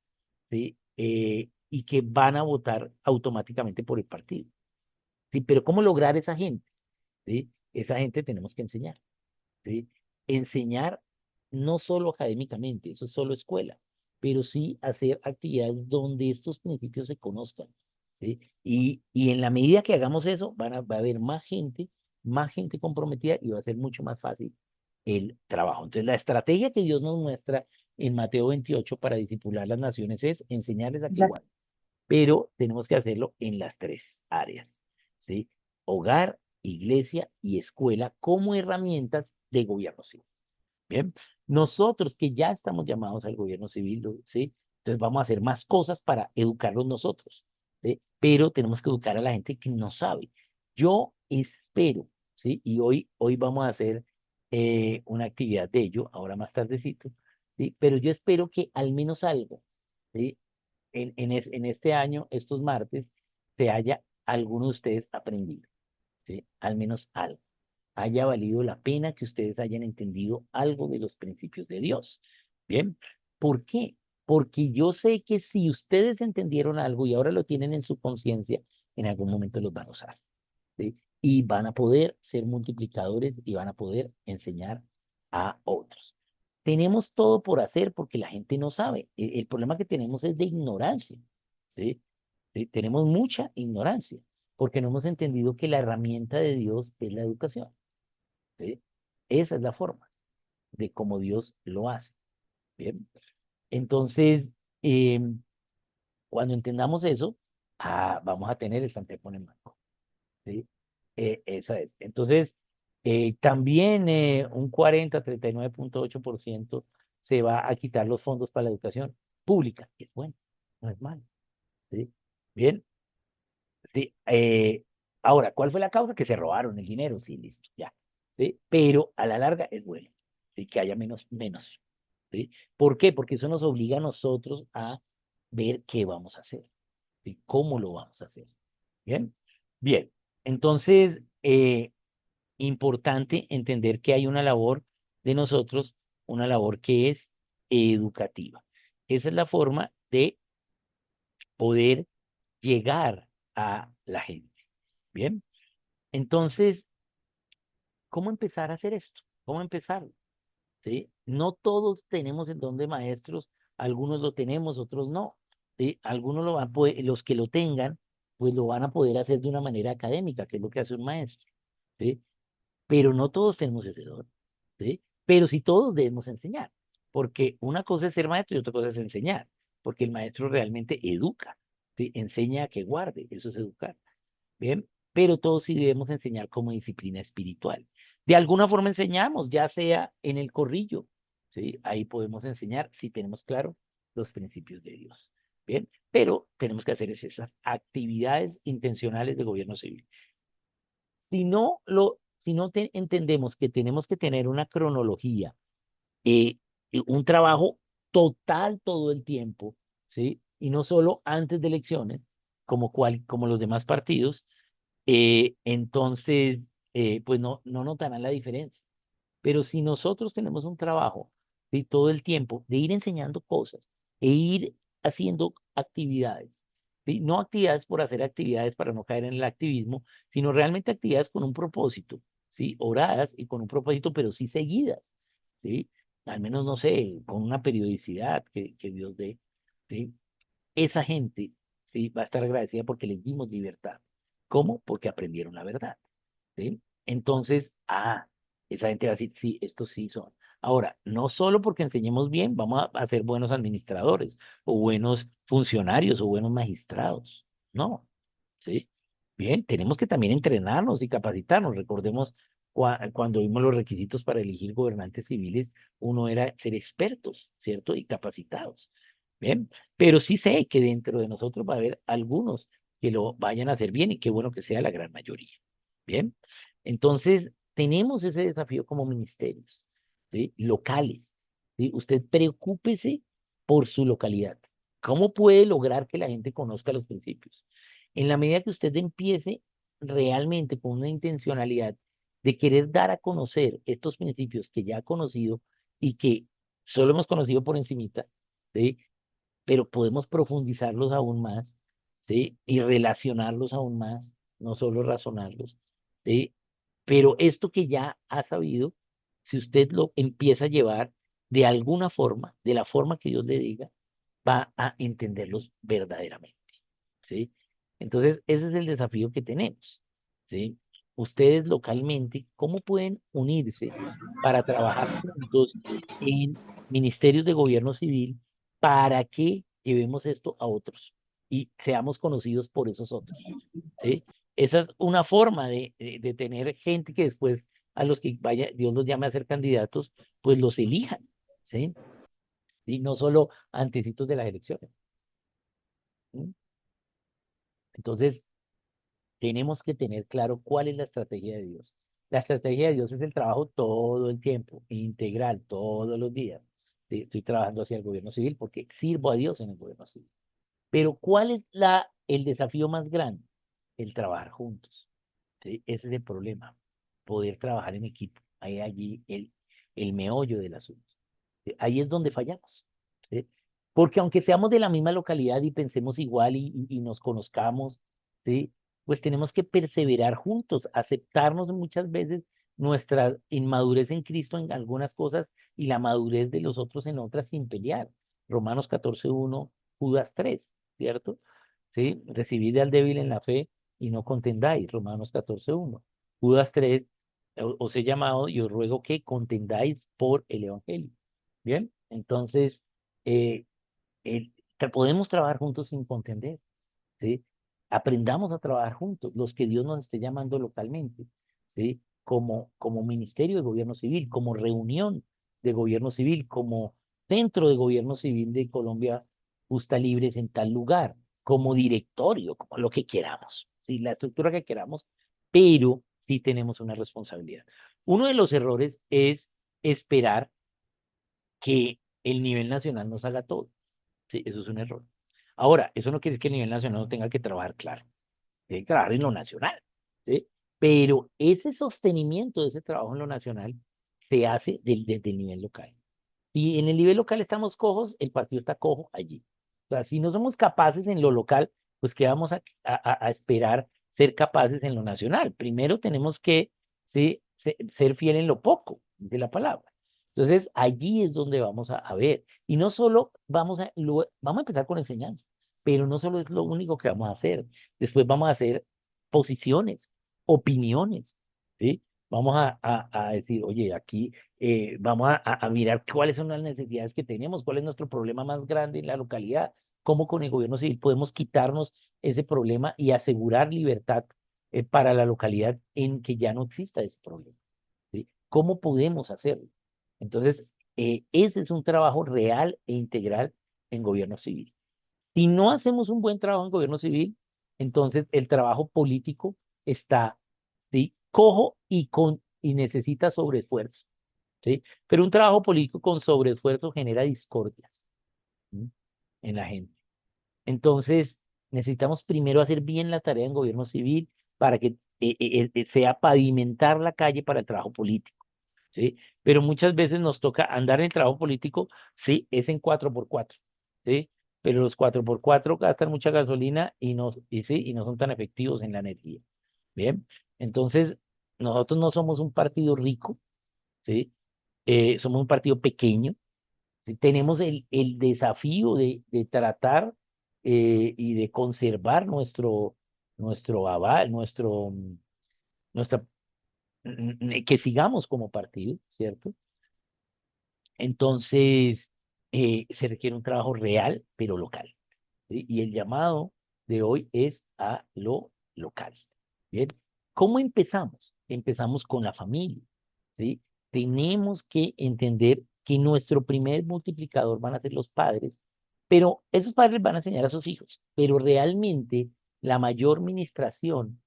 ¿sí? Y que van a votar automáticamente por el partido, ¿sí? Pero ¿cómo lograr esa gente? ¿Sí? Esa gente tenemos que enseñar. ¿Sí? Enseñar no solo académicamente, eso es solo escuela, pero sí hacer actividades donde estos principios se conozcan, ¿sí? Y en la medida que hagamos eso, va a haber más gente comprometida y va a ser mucho más fácil el trabajo. Entonces, la estrategia que Dios nos muestra en Mateo 28 para discipular las naciones es enseñarles a que igual, pero tenemos que hacerlo en las 3 áreas, ¿sí? Hogar, iglesia y escuela como herramientas de gobierno civil. Bien, nosotros que ya estamos llamados al gobierno civil, ¿sí? Entonces vamos a hacer más cosas para educarlos nosotros, ¿sí? Pero tenemos que educar a la gente que no sabe. Yo espero, ¿sí? Y hoy vamos a hacer una actividad de ello, ahora más tardecito, ¿sí? Pero yo espero que al menos algo, ¿sí? En este año, estos martes, se haya alguno de ustedes aprendido, ¿sí? Al menos algo haya valido la pena que ustedes hayan entendido algo de los principios de Dios. Bien, ¿por qué? Porque yo sé que si ustedes entendieron algo y ahora lo tienen en su conciencia, en algún momento los van a usar, ¿sí? Y van a poder ser multiplicadores y van a poder enseñar a otros. Tenemos todo por hacer porque la gente no sabe. El problema que tenemos es de ignorancia, ¿sí? ¿Sí? Tenemos mucha ignorancia porque no hemos entendido que la herramienta de Dios es la educación. ¿Sí? Esa es la forma de cómo Dios lo hace. Bien. Entonces, cuando entendamos eso, vamos a tener el Santepo en Marco. ¿Sí? Esa es. Entonces, también un 39.8% se va a quitar los fondos para la educación pública, que es bueno, no es malo. ¿Sí? Bien. Sí, ahora, ¿cuál fue la causa? Que se robaron el dinero. Sí, listo, ya. ¿sí? Pero a la larga es bueno, ¿sí? Que haya menos, ¿sí? ¿Por qué? Porque eso nos obliga a nosotros a ver qué vamos a hacer, ¿sí? ¿Cómo lo vamos a hacer? ¿Bien? Bien. Entonces, importante entender que hay una labor de nosotros, una labor que es educativa. Esa es la forma de poder llegar a la gente. Bien, entonces, ¿cómo empezar a hacer esto? ¿Cómo empezar? ¿Sí? No todos tenemos el don de maestros, algunos lo tenemos, otros no. ¿Sí? Algunos lo van a poder, los que lo tengan, pues lo van a poder hacer de una manera académica, que es lo que hace un maestro. ¿Sí? Pero no todos tenemos ese don, ¿sí? Pero sí todos debemos enseñar, porque una cosa es ser maestro y otra cosa es enseñar, porque el maestro realmente educa, ¿sí? Enseña a que guarde, eso es educar, ¿bien? Pero todos sí debemos enseñar como disciplina espiritual. De alguna forma enseñamos, ya sea en el corrillo, ¿sí? Ahí podemos enseñar si tenemos claro los principios de Dios, ¿bien? Pero tenemos que hacer esas actividades intencionales de gobierno civil. Si no entendemos que tenemos que tener una cronología, un trabajo total todo el tiempo, ¿sí? Y no solo antes de elecciones, como los demás partidos, entonces, pues no notarán la diferencia. Pero si nosotros tenemos un trabajo de todo el tiempo de ir enseñando cosas e ir haciendo actividades, ¿sí? No actividades por hacer actividades para no caer en el activismo, sino realmente actividades con un propósito, ¿sí? Oradas y con un propósito, pero sí seguidas, ¿sí? Al menos, no sé, con una periodicidad que Dios dé, ¿sí? Esa gente, ¿sí? Va a estar agradecida porque les dimos libertad. ¿Cómo? Porque aprendieron la verdad. ¿Sí? Entonces, esa gente va a decir, sí, estos sí son. Ahora, no solo porque enseñemos bien, vamos a ser buenos administradores o buenos funcionarios o buenos magistrados. No, ¿sí? Bien, tenemos que también entrenarnos y capacitarnos. Recordemos cuando vimos los requisitos para elegir gobernantes civiles, uno era ser expertos, ¿cierto? Y capacitados. Bien, pero sí sé que dentro de nosotros va a haber algunos que lo vayan a hacer bien y qué bueno que sea la gran mayoría. Bien, entonces tenemos ese desafío como ministerios, ¿sí? Locales, ¿sí? Usted preocúpese por su localidad. ¿Cómo puede lograr que la gente conozca los principios? En la medida que usted empiece realmente con una intencionalidad de querer dar a conocer estos principios que ya ha conocido y que solo hemos conocido por encimita, ¿sí? Pero podemos profundizarlos aún más, ¿sí? Y relacionarlos aún más, no solo razonarlos, ¿sí? Pero esto que ya ha sabido, si usted lo empieza a llevar de alguna forma, de la forma que Dios le diga, va a entenderlos verdaderamente, ¿sí? Entonces, ese es el desafío que tenemos, ¿sí? Ustedes localmente, ¿cómo pueden unirse para trabajar juntos en ministerios de gobierno civil para que llevemos esto a otros y seamos conocidos por esos otros, ¿sí? Esa es una forma de tener gente que después a los que vaya, Dios los llame a ser candidatos, pues los elijan, ¿sí? Y no solo antecitos de las elecciones. ¿Sí? Entonces, tenemos que tener claro cuál es la estrategia de Dios. La estrategia de Dios es el trabajo todo el tiempo, integral, todos los días. Sí, estoy trabajando hacia el gobierno civil porque sirvo a Dios en el gobierno civil. Pero ¿cuál es el desafío más grande? El trabajar juntos. ¿Sí? Ese es el problema, poder trabajar en equipo. Hay allí el meollo del asunto. ¿Sí? Ahí es donde fallamos. ¿Sí? Porque aunque seamos de la misma localidad y pensemos igual y nos conozcamos, ¿sí? Pues tenemos que perseverar juntos, aceptarnos muchas veces nuestra inmadurez en Cristo en algunas cosas y la madurez de los otros en otras sin pelear. Romanos 14:1, Judas 3, ¿cierto? ¿Sí? Recibid al débil en la fe y no contendáis, Romanos 14:1. Judas 3, os he llamado y os ruego que contendáis por el Evangelio. Bien, entonces, eh, podemos trabajar juntos sin contender, ¿sí? Aprendamos a trabajar juntos, los que Dios nos esté llamando localmente, ¿sí? Como ministerio de gobierno civil, como reunión de gobierno civil, como centro de gobierno civil de Colombia Justa Libres en tal lugar, como directorio, como lo que queramos, ¿sí? La estructura que queramos, pero sí tenemos una responsabilidad. Uno de los errores es esperar que el nivel nacional nos haga todo. Sí, eso es un error. Ahora, eso no quiere decir que el nivel nacional no tenga que trabajar, claro, tiene que trabajar en lo nacional, ¿sí? Pero ese sostenimiento de ese trabajo en lo nacional se hace desde el nivel local. Si en el nivel local estamos cojos, el partido está cojo allí. O sea, si no somos capaces en lo local, pues ¿qué vamos a esperar ser capaces en lo nacional? Primero tenemos que, sí, ser fiel en lo poco de la palabra. Entonces, allí es donde vamos a ver. Y no solo vamos a empezar con enseñanza, pero no solo es lo único que vamos a hacer. Después vamos a hacer posiciones, opiniones, ¿sí? Vamos a decir, oye, aquí vamos a mirar cuáles son las necesidades que tenemos, cuál es nuestro problema más grande en la localidad, cómo con el gobierno civil podemos quitarnos ese problema y asegurar libertad para la localidad en que ya no exista ese problema. ¿Sí? ¿Cómo podemos hacerlo? Entonces, ese es un trabajo real e integral en gobierno civil. Si no hacemos un buen trabajo en gobierno civil, entonces el trabajo político está, ¿sí? Cojo y necesita sobreesfuerzo. ¿Sí? Pero un trabajo político con sobreesfuerzo genera discordias, ¿sí? En la gente. Entonces, necesitamos primero hacer bien la tarea en gobierno civil para que sea pavimentar la calle para el trabajo político, ¿sí? Pero muchas veces nos toca andar en el trabajo político, sí, es en 4x4, ¿sí? Pero los 4x4 gastan mucha gasolina sí, y no son tan efectivos en la energía, ¿bien? Entonces, nosotros no somos un partido rico, ¿sí? Somos un partido pequeño. ¿Sí? Tenemos el desafío de tratar y de conservar nuestro aval, nuestra, que sigamos como partido, ¿cierto? Entonces, se requiere un trabajo real, pero local. ¿Sí? Y el llamado de hoy es a lo local. Bien, ¿cómo empezamos? Empezamos con la familia, ¿sí? Tenemos que entender que nuestro primer multiplicador van a ser los padres, pero esos padres van a enseñar a sus hijos, pero realmente la mayor ministración,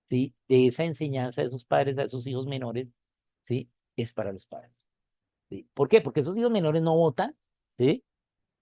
¿sí? De esa enseñanza de esos padres a esos hijos menores, ¿sí? Es para los padres, ¿sí? ¿Por qué? Porque esos hijos menores no votan, ¿sí?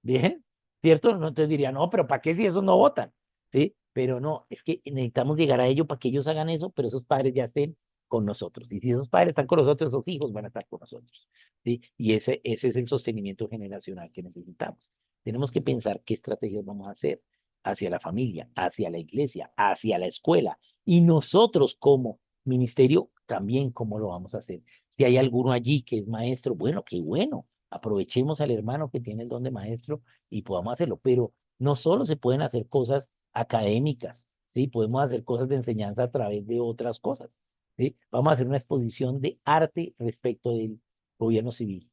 Bien, ¿cierto? No te diría, no, pero ¿para qué si esos no votan? ¿Sí? Pero no, es que necesitamos llegar a ello para que ellos hagan eso, pero esos padres ya estén con nosotros. Y si esos padres están con nosotros, esos hijos van a estar con nosotros. ¿Sí? Y ese es el sostenimiento generacional que necesitamos. Tenemos que pensar qué estrategias vamos a hacer hacia la familia, hacia la iglesia, hacia la escuela. Y nosotros como ministerio también cómo lo vamos a hacer. Si hay alguno allí que es maestro, bueno, qué bueno, aprovechemos al hermano que tiene el don de maestro y podamos hacerlo. Pero no solo se pueden hacer cosas académicas, ¿sí? Podemos hacer cosas de enseñanza a través de otras cosas, ¿sí? Vamos a hacer una exposición de arte respecto del gobierno civil,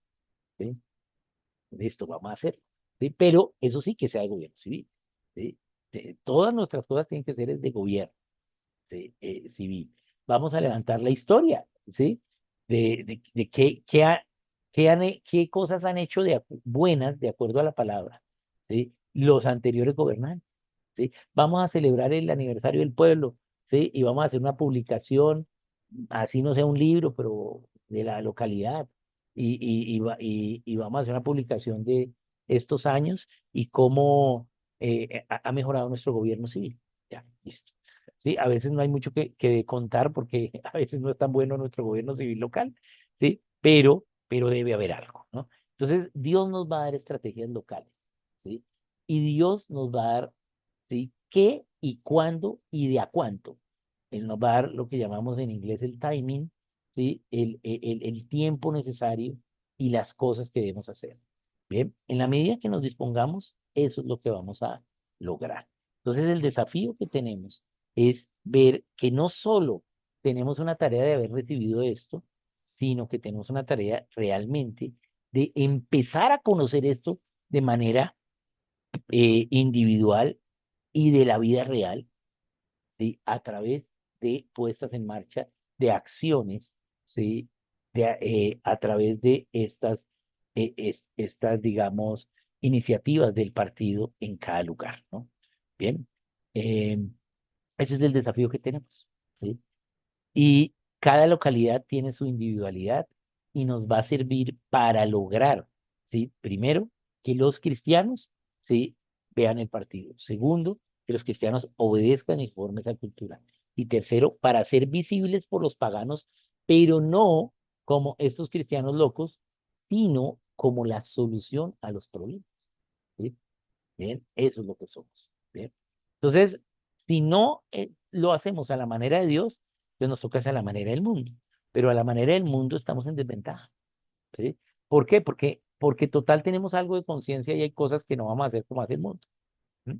¿sí? Esto vamos a hacer, ¿sí? Pero eso sí que sea de gobierno civil, ¿sí? Todas nuestras cosas tienen que ser de gobierno, ¿sí? Civil. Vamos a levantar la historia, ¿sí? De qué cosas han hecho buenas de acuerdo a la palabra, ¿sí? Los anteriores gobernantes, ¿sí? Vamos a celebrar el aniversario del pueblo, ¿sí? Y vamos a hacer una publicación, así no sea un libro, pero de la localidad, y vamos a hacer una publicación de estos años y cómo ha mejorado nuestro gobierno civil. Ya, listo. Sí, a veces no hay mucho que contar porque a veces no es tan bueno nuestro gobierno civil local, ¿sí? Pero debe haber algo, ¿no? Entonces, Dios nos va a dar estrategias locales, ¿sí? Y Dios nos va a dar, ¿sí? ¿Qué y cuándo y de a cuánto? Él nos va a dar lo que llamamos en inglés el timing, ¿sí? El tiempo necesario y las cosas que debemos hacer. Bien, en la medida que nos dispongamos, eso es lo que vamos a lograr. Entonces, el desafío que tenemos es ver que no solo tenemos una tarea de haber recibido esto, sino que tenemos una tarea realmente de empezar a conocer esto de manera individual y de la vida real, ¿sí? A través de puestas en marcha de acciones, ¿sí? A través de estas, digamos, iniciativas del partido en cada lugar, ¿no? Bien, eh, ese es el desafío que tenemos, ¿sí? Y cada localidad tiene su individualidad y nos va a servir para lograr, ¿sí? Primero, que los cristianos, ¿sí? Vean el partido. Segundo, que los cristianos obedezcan y formen esa cultura. Y tercero, para ser visibles por los paganos, pero no como estos cristianos locos, sino como la solución a los problemas. ¿Sí? Bien, eso es lo que somos. Bien. Entonces, si no lo hacemos a la manera de Dios, pues nos toca hacer a la manera del mundo. Pero a la manera del mundo estamos en desventaja. ¿Sí? ¿Por qué? Porque total tenemos algo de conciencia y hay cosas que no vamos a hacer como hace el mundo. ¿Mm?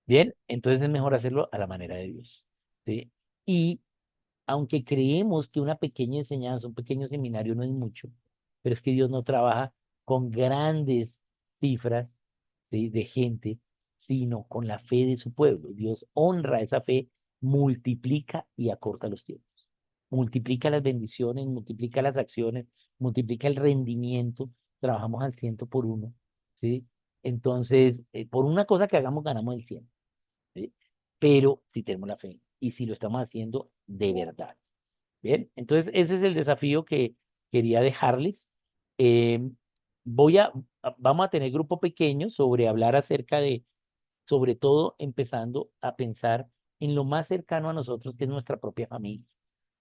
Bien, entonces es mejor hacerlo a la manera de Dios. ¿Sí? Y aunque creemos que una pequeña enseñanza, un pequeño seminario no es mucho, pero es que Dios no trabaja con grandes cifras, ¿sí? De gente, sino con la fe de su pueblo. Dios honra esa fe, multiplica y acorta los tiempos. Multiplica las bendiciones, multiplica las acciones, multiplica el rendimiento. Trabajamos al ciento por uno, ¿sí? Entonces, por una cosa que hagamos, ganamos el cien, ¿sí? Pero si tenemos la fe y si lo estamos haciendo de verdad. Bien, entonces ese es el desafío que quería dejarles. Eh, vamos a tener grupo pequeño sobre hablar acerca de, sobre todo empezando a pensar en lo más cercano a nosotros, que es nuestra propia familia,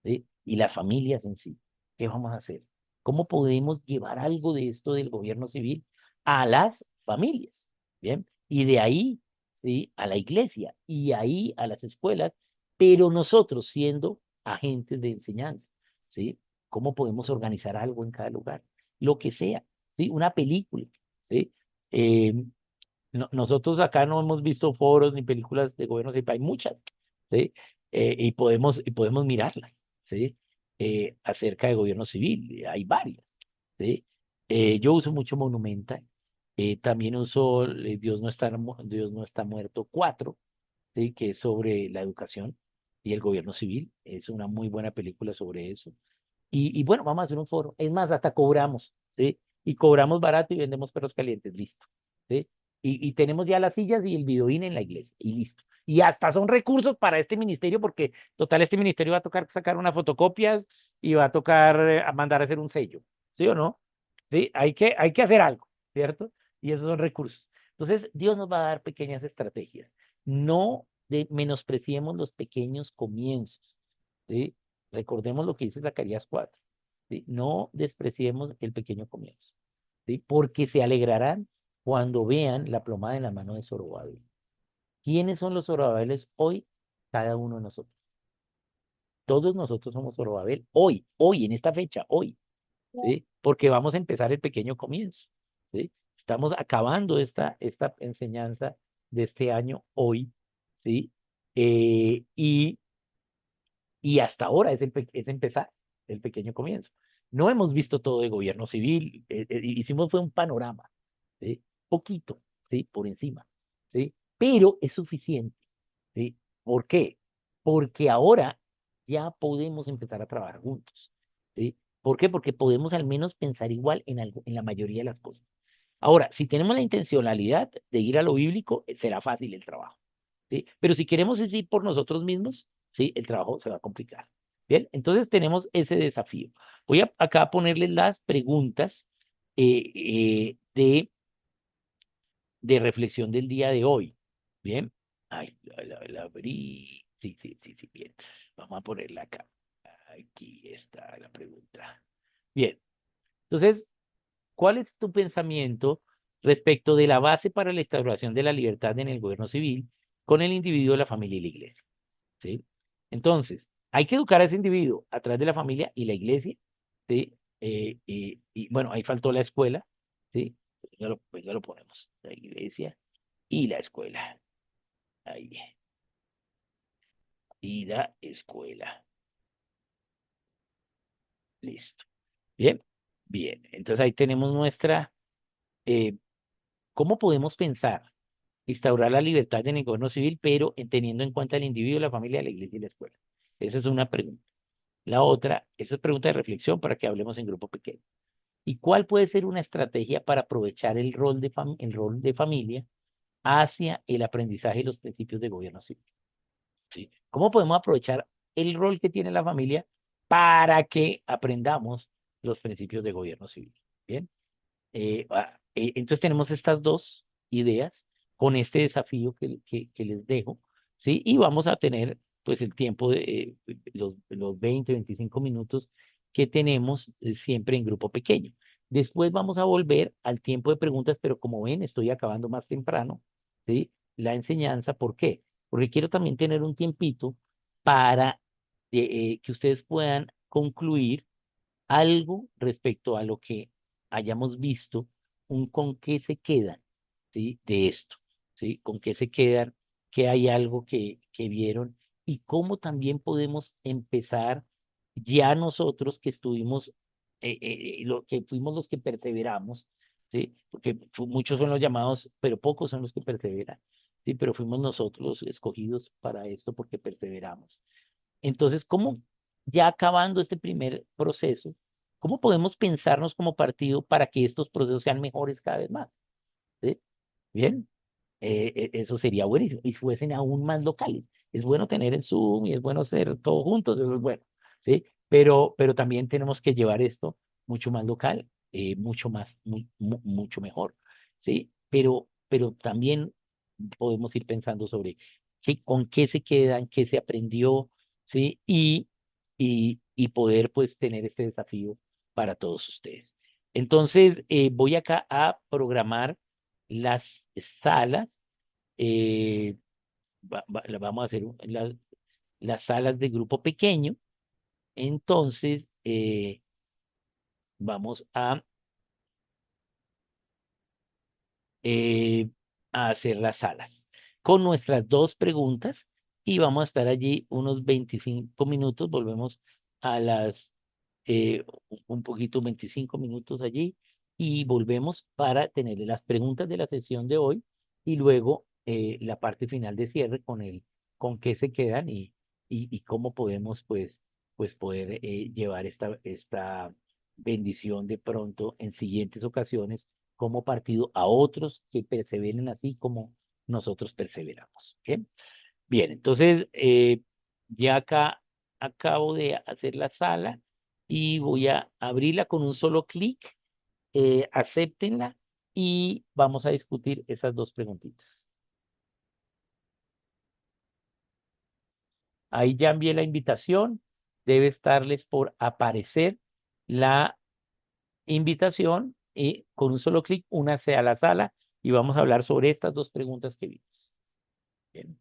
¿sí? Y las familias en sí. ¿Qué vamos a hacer? ¿Cómo podemos llevar algo de esto del gobierno civil a las familias? Bien, y de ahí, ¿sí? A la iglesia y ahí a las escuelas, pero nosotros siendo agentes de enseñanza, ¿sí? ¿Cómo podemos organizar algo en cada lugar? Lo que sea, ¿sí? Una película, ¿sí? Eh, nosotros acá no hemos visto foros ni películas de gobierno civil, hay muchas, ¿sí? Y podemos mirarlas, ¿sí? Acerca de gobierno civil, hay varias, ¿sí? Yo uso mucho Monumenta, también uso Dios no está muerto 4, ¿sí? Que es sobre la educación y el gobierno civil, es una muy buena película sobre eso. Y bueno, vamos a hacer un foro. Es más, hasta cobramos, ¿sí? Y cobramos barato y vendemos perros calientes, listo, ¿sí? Y tenemos ya las sillas y el videoín en la iglesia, y listo. Y hasta son recursos para este ministerio, porque total, este ministerio va a tocar sacar unas fotocopias y va a tocar a mandar a hacer un sello, ¿sí o no? Sí, hay que hacer algo, ¿cierto? Y esos son recursos. Entonces, Dios nos va a dar pequeñas estrategias. No menospreciemos los pequeños comienzos, ¿sí? Recordemos lo que dice Zacarías 4, ¿sí? No despreciemos el pequeño comienzo, ¿sí? Porque se alegrarán cuando vean la plomada en la mano de Zorobabel. ¿Quiénes son los Zorobabeles hoy? Cada uno de nosotros. Todos nosotros somos Zorobabel hoy, en esta fecha, hoy, ¿sí? Porque vamos a empezar el pequeño comienzo, ¿sí? Estamos acabando esta enseñanza de este año hoy, ¿sí? Y hasta ahora es empezar el pequeño comienzo. No hemos visto todo de gobierno civil, hicimos fue un panorama, ¿sí? Poquito, ¿sí? Por encima, ¿sí? Pero es suficiente, ¿sí? ¿Por qué? Porque ahora ya podemos empezar a trabajar juntos, ¿sí? ¿Por qué? Porque podemos al menos pensar igual en la mayoría de las cosas. Ahora, si tenemos la intencionalidad de ir a lo bíblico, será fácil el trabajo, ¿sí? Pero si queremos es ir por nosotros mismos, ¿sí? El trabajo se va a complicar. Bien, entonces tenemos ese desafío. Voy acá a ponerles las preguntas de reflexión del día de hoy. Bien, ay, la abrí. Sí, sí, sí, sí, bien. Vamos a ponerla acá. Aquí está la pregunta. Bien, entonces, ¿cuál es tu pensamiento respecto de la base para la instauración de la libertad en el gobierno civil con el individuo, la familia y la iglesia? ¿Sí? Entonces, hay que educar a ese individuo a través de la familia y la iglesia, ¿sí? Y bueno, ahí faltó la escuela, ¿sí? Pues ya lo ponemos, la iglesia y la escuela. Ahí, y la escuela. Listo. Bien, bien. Entonces ahí tenemos eh, ¿cómo podemos pensar? Instaurar la libertad en el gobierno civil, pero teniendo en cuenta el individuo, la familia, la iglesia y la escuela. Esa es una pregunta. La otra, esa es pregunta de reflexión para que hablemos en grupo pequeño. ¿Y cuál puede ser una estrategia para aprovechar el rol de familia hacia el aprendizaje y los principios de gobierno civil? ¿Sí? ¿Cómo podemos aprovechar el rol que tiene la familia para que aprendamos los principios de gobierno civil. Bien. Entonces tenemos estas dos ideas con este desafío que les dejo, ¿sí? Y vamos a tener pues el tiempo de los 20, 25 minutos que tenemos siempre en grupo pequeño. Después vamos a volver al tiempo de preguntas, pero como ven, estoy acabando más temprano, ¿sí? La enseñanza, ¿por qué? Porque quiero también tener un tiempito para que ustedes puedan concluir algo respecto a lo que hayamos visto, un con qué se quedan, ¿sí? De esto, ¿sí? Con qué se quedan, que hay algo que vieron y cómo también podemos empezar ya nosotros que estuvimos, lo que fuimos los que perseveramos, ¿sí? Porque muchos son los llamados, pero pocos son los que perseveran, ¿sí? Pero fuimos nosotros los escogidos para esto porque perseveramos. Entonces, ¿cómo ya acabando este primer proceso, cómo podemos pensarnos como partido para que estos procesos sean mejores cada vez más? ¿Sí? Bien, eso sería buenísimo. Y fuesen aún más locales. Es bueno tener el Zoom y es bueno hacer todos juntos, eso es bueno, ¿sí? Pero también tenemos que llevar esto mucho más local, mucho más, mucho mejor, ¿sí? Pero también podemos ir pensando sobre con qué se quedan, qué se aprendió, ¿sí? Y poder pues tener este desafío para todos ustedes. Entonces, voy acá a programar las salas, eh, vamos a hacer las salas de grupo pequeño, entonces vamos eh, a hacer las salas con nuestras dos preguntas y vamos a estar allí unos 25 minutos, volvemos a las un poquito 25 minutos allí y volvemos para tener las preguntas de la sesión de hoy y luego la parte final de cierre con con qué se quedan y cómo podemos pues poder llevar esta bendición de pronto en siguientes ocasiones como partido a otros que perseveren así como nosotros perseveramos. ¿Bien? Bien, entonces ya acá acabo de hacer la sala y voy a abrirla con un solo clic, acéptenla y vamos a discutir esas dos preguntitas. Ahí ya envié la invitación, debe estarles por aparecer la invitación y con un solo clic únase a la sala y vamos a hablar sobre estas dos preguntas que vimos. Bien.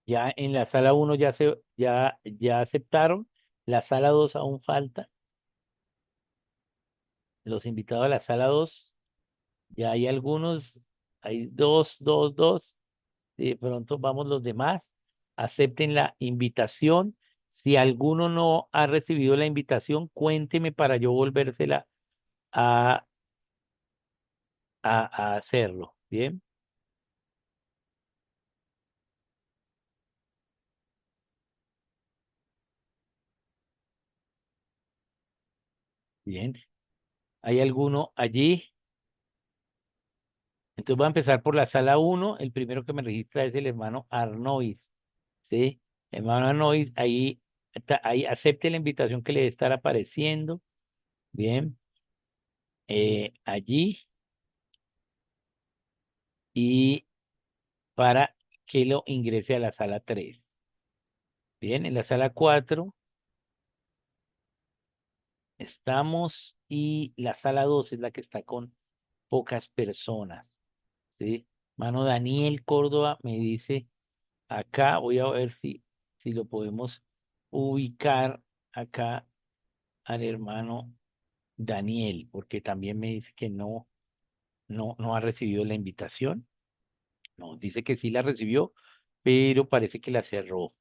Ya en la sala uno ya aceptaron, la sala 2 aún falta. Los invitados a la sala 2 ya hay algunos, hay dos. De pronto vamos los demás, acepten la invitación. Si alguno no ha recibido la invitación, cuénteme para yo volvérsela a, a hacerlo. Bien, bien. ¿Hay alguno allí? Entonces voy a empezar por la sala uno. El primero que me registra es el hermano Arnois. ¿Sí? Hermano Arnois, ahí acepte la invitación que le debe estar apareciendo. Bien, allí y para que lo ingrese a la sala 3. Bien, en la sala 4 estamos y la sala 2 es la que está con pocas personas. ¿Sí? Mano Daniel Córdoba me dice acá, voy a ver si lo podemos ubicar acá al hermano Daniel, porque también me dice que no ha recibido la invitación. No, dice que sí la recibió, pero parece que la cerró,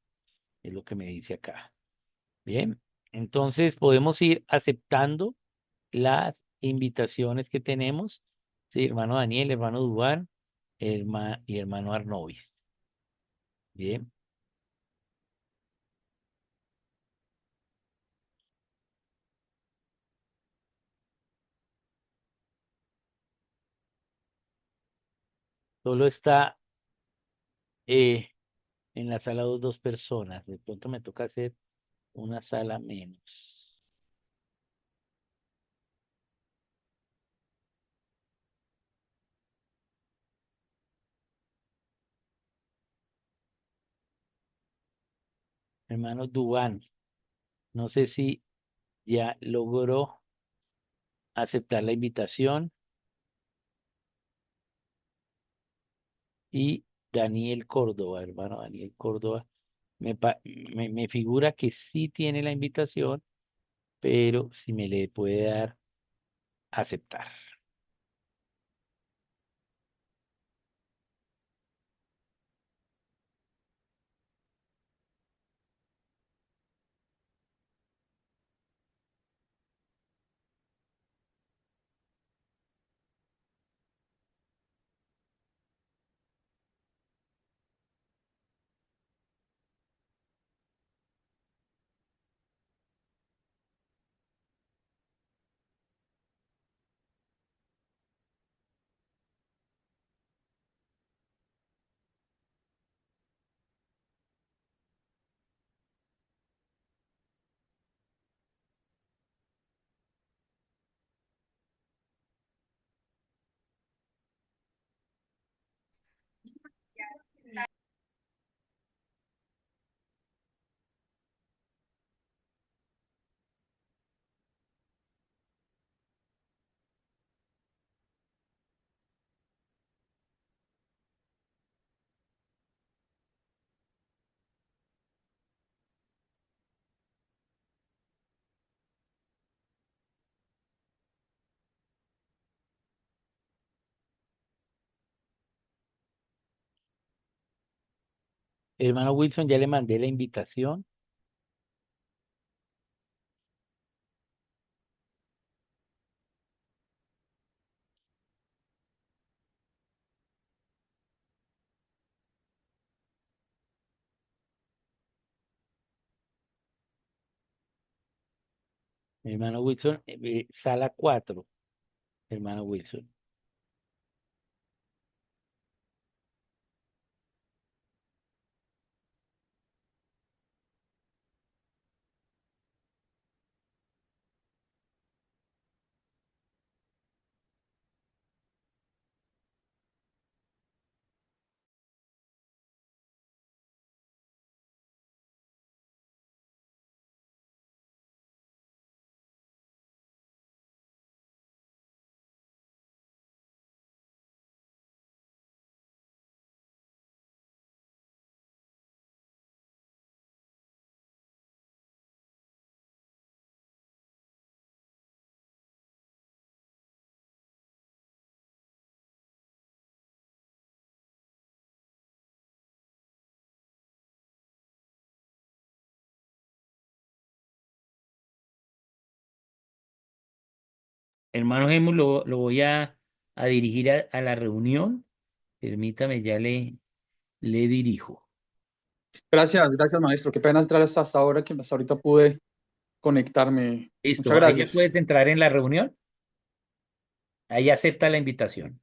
es lo que me dice acá. Bien, entonces podemos ir aceptando las invitaciones que tenemos, Sí, hermano Daniel, hermano Duván, y hermano Arnovis. Bien. Solo está eh, en la sala dos personas. De pronto me toca hacer una sala menos. Hermano Duván, no sé si ya logró aceptar la invitación. Y Daniel Córdoba, hermano Daniel Córdoba, me figura que sí tiene la invitación, pero si me le puede dar aceptar. Hermano Wilson, ya le mandé la invitación. Hermano Wilson, sala 4, hermano Wilson. Hermano Gemus, lo voy a dirigir a la reunión. Permítame, le dirijo. Gracias, gracias, maestro. Qué pena entrar hasta ahora, que hasta ahorita pude conectarme. Muchas Listo, ahí ya gracias. puedes entrar en la reunión. Ahí acepta la invitación.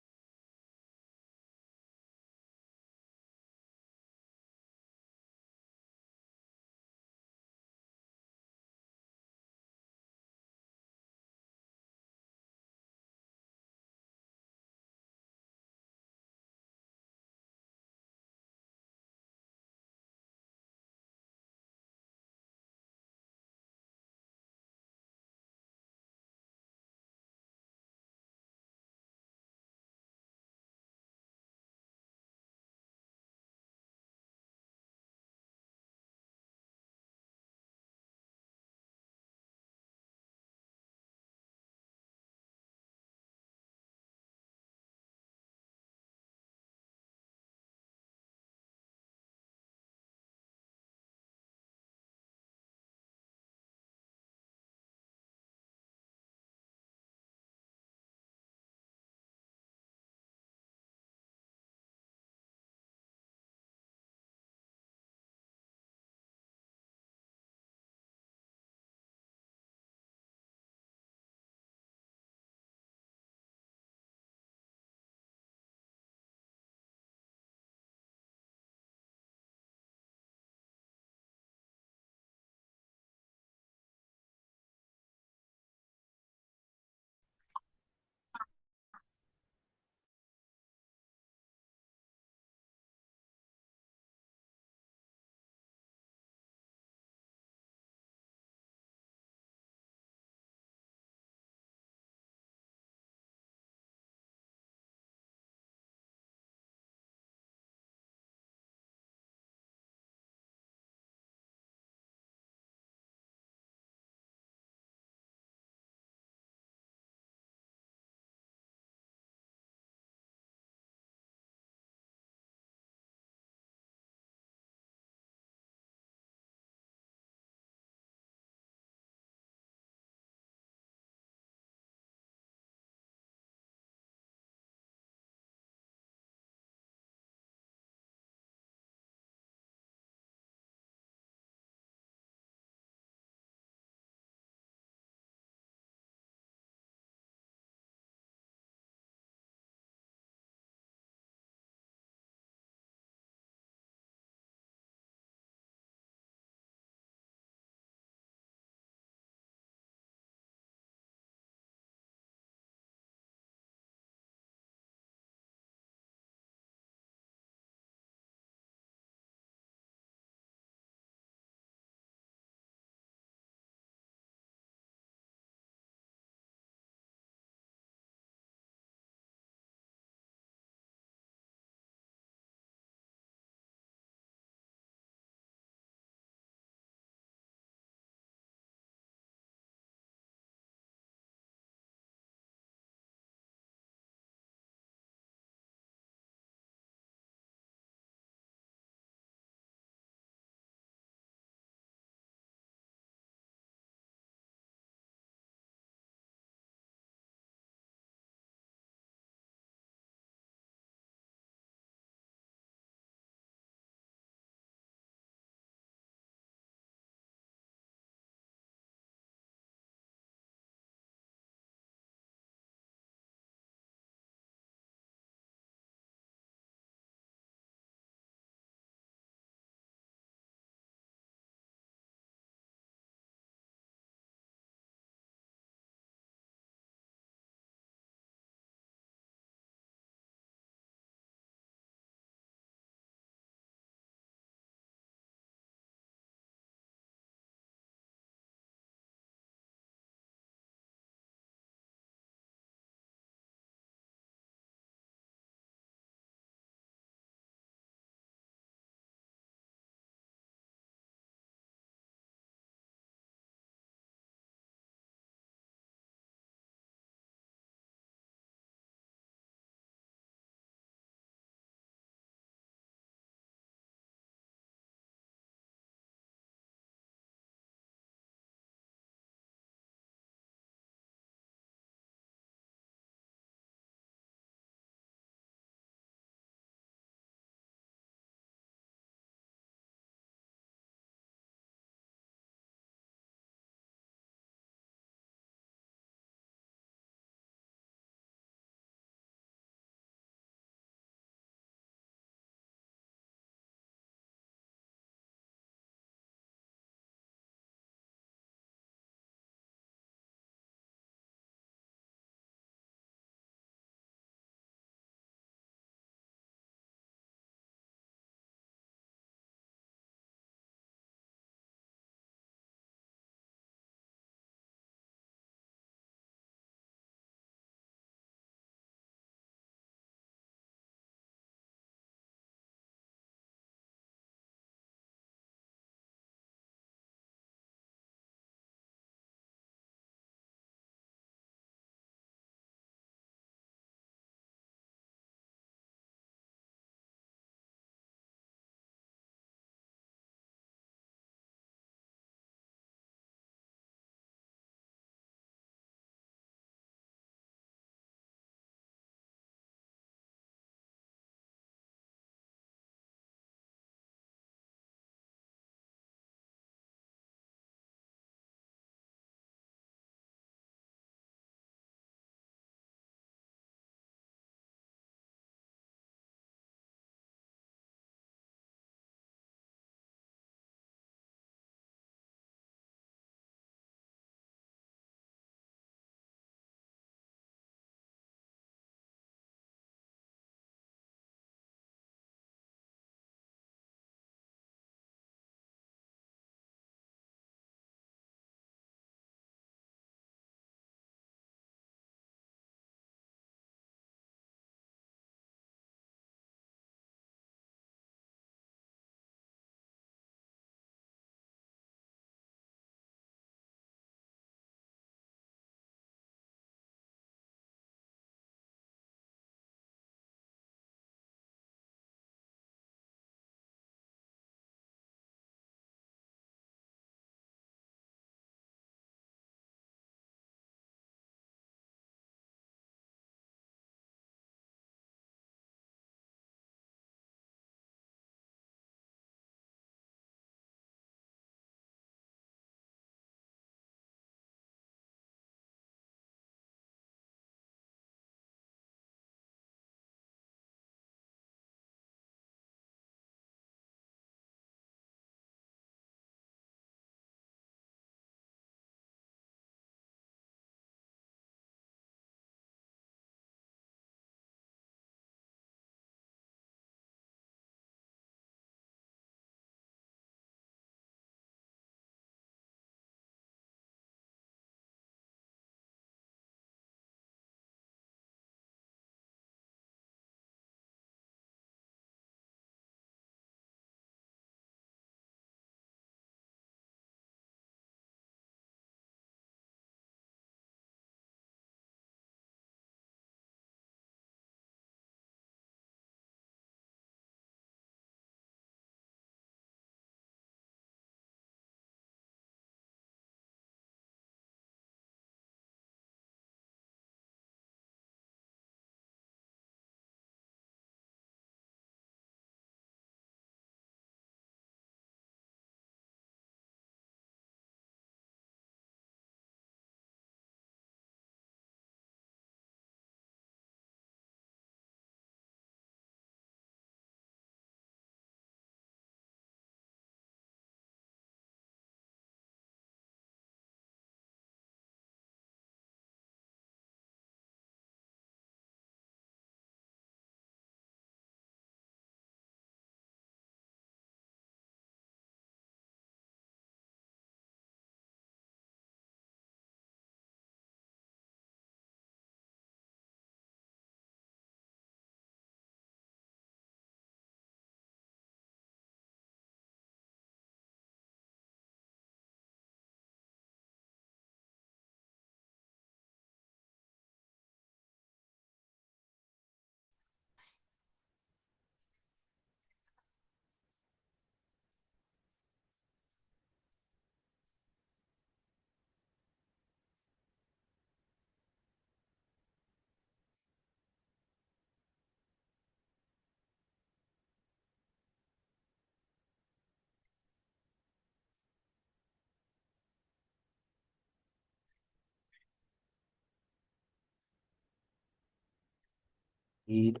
ir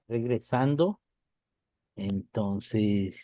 regresando. Entonces,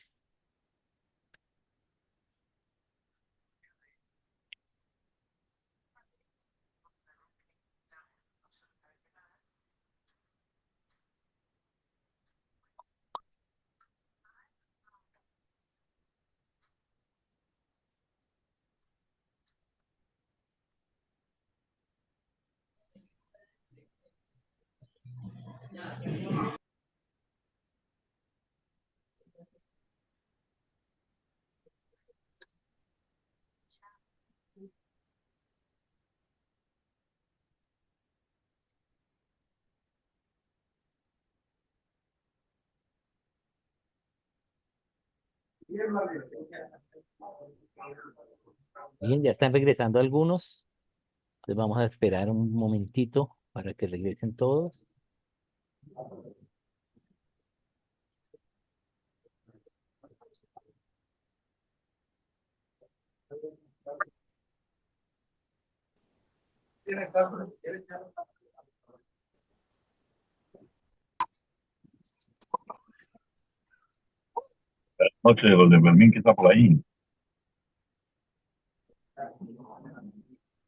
bien, ya están regresando algunos. Entonces vamos a esperar un momentito para que regresen todos. Noche de los de Berlín que está por ahí.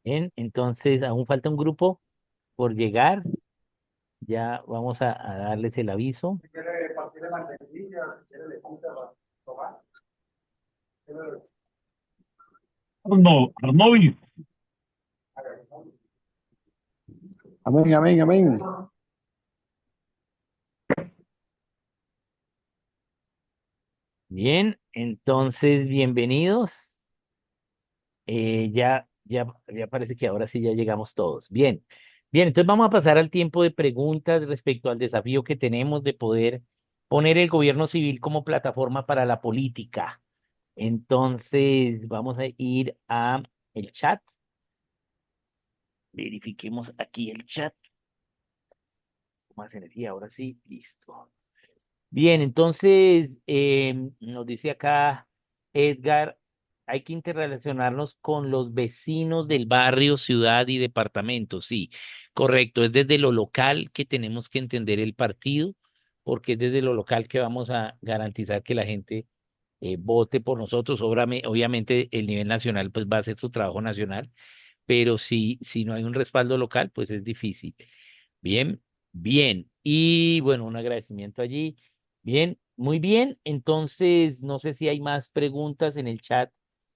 Bien, entonces aún falta un grupo por llegar. Ya vamos a darles el aviso. Arnovis, Amén, amén, amén. Bien, entonces bienvenidos. Ya parece que ahora sí ya llegamos todos. Bien, bien, entonces vamos a pasar al tiempo de preguntas respecto al desafío que tenemos de poder poner el gobierno civil como plataforma para la política. Entonces vamos a ir a el chat. Verifiquemos aquí el chat. Más energía, ahora sí, listo. Bien, entonces nos dice acá Edgar, hay que interrelacionarnos con los vecinos del barrio, ciudad y departamento. Sí, correcto, es desde lo local que tenemos que entender el partido, porque es desde lo local que vamos a garantizar que la gente vote por nosotros. Obviamente el nivel nacional pues va a hacer su trabajo nacional, pero si no hay un respaldo local, pues es difícil. Bien, bien. Y bueno, un agradecimiento allí. Bien, muy bien. Entonces, no sé si hay más preguntas en el chat.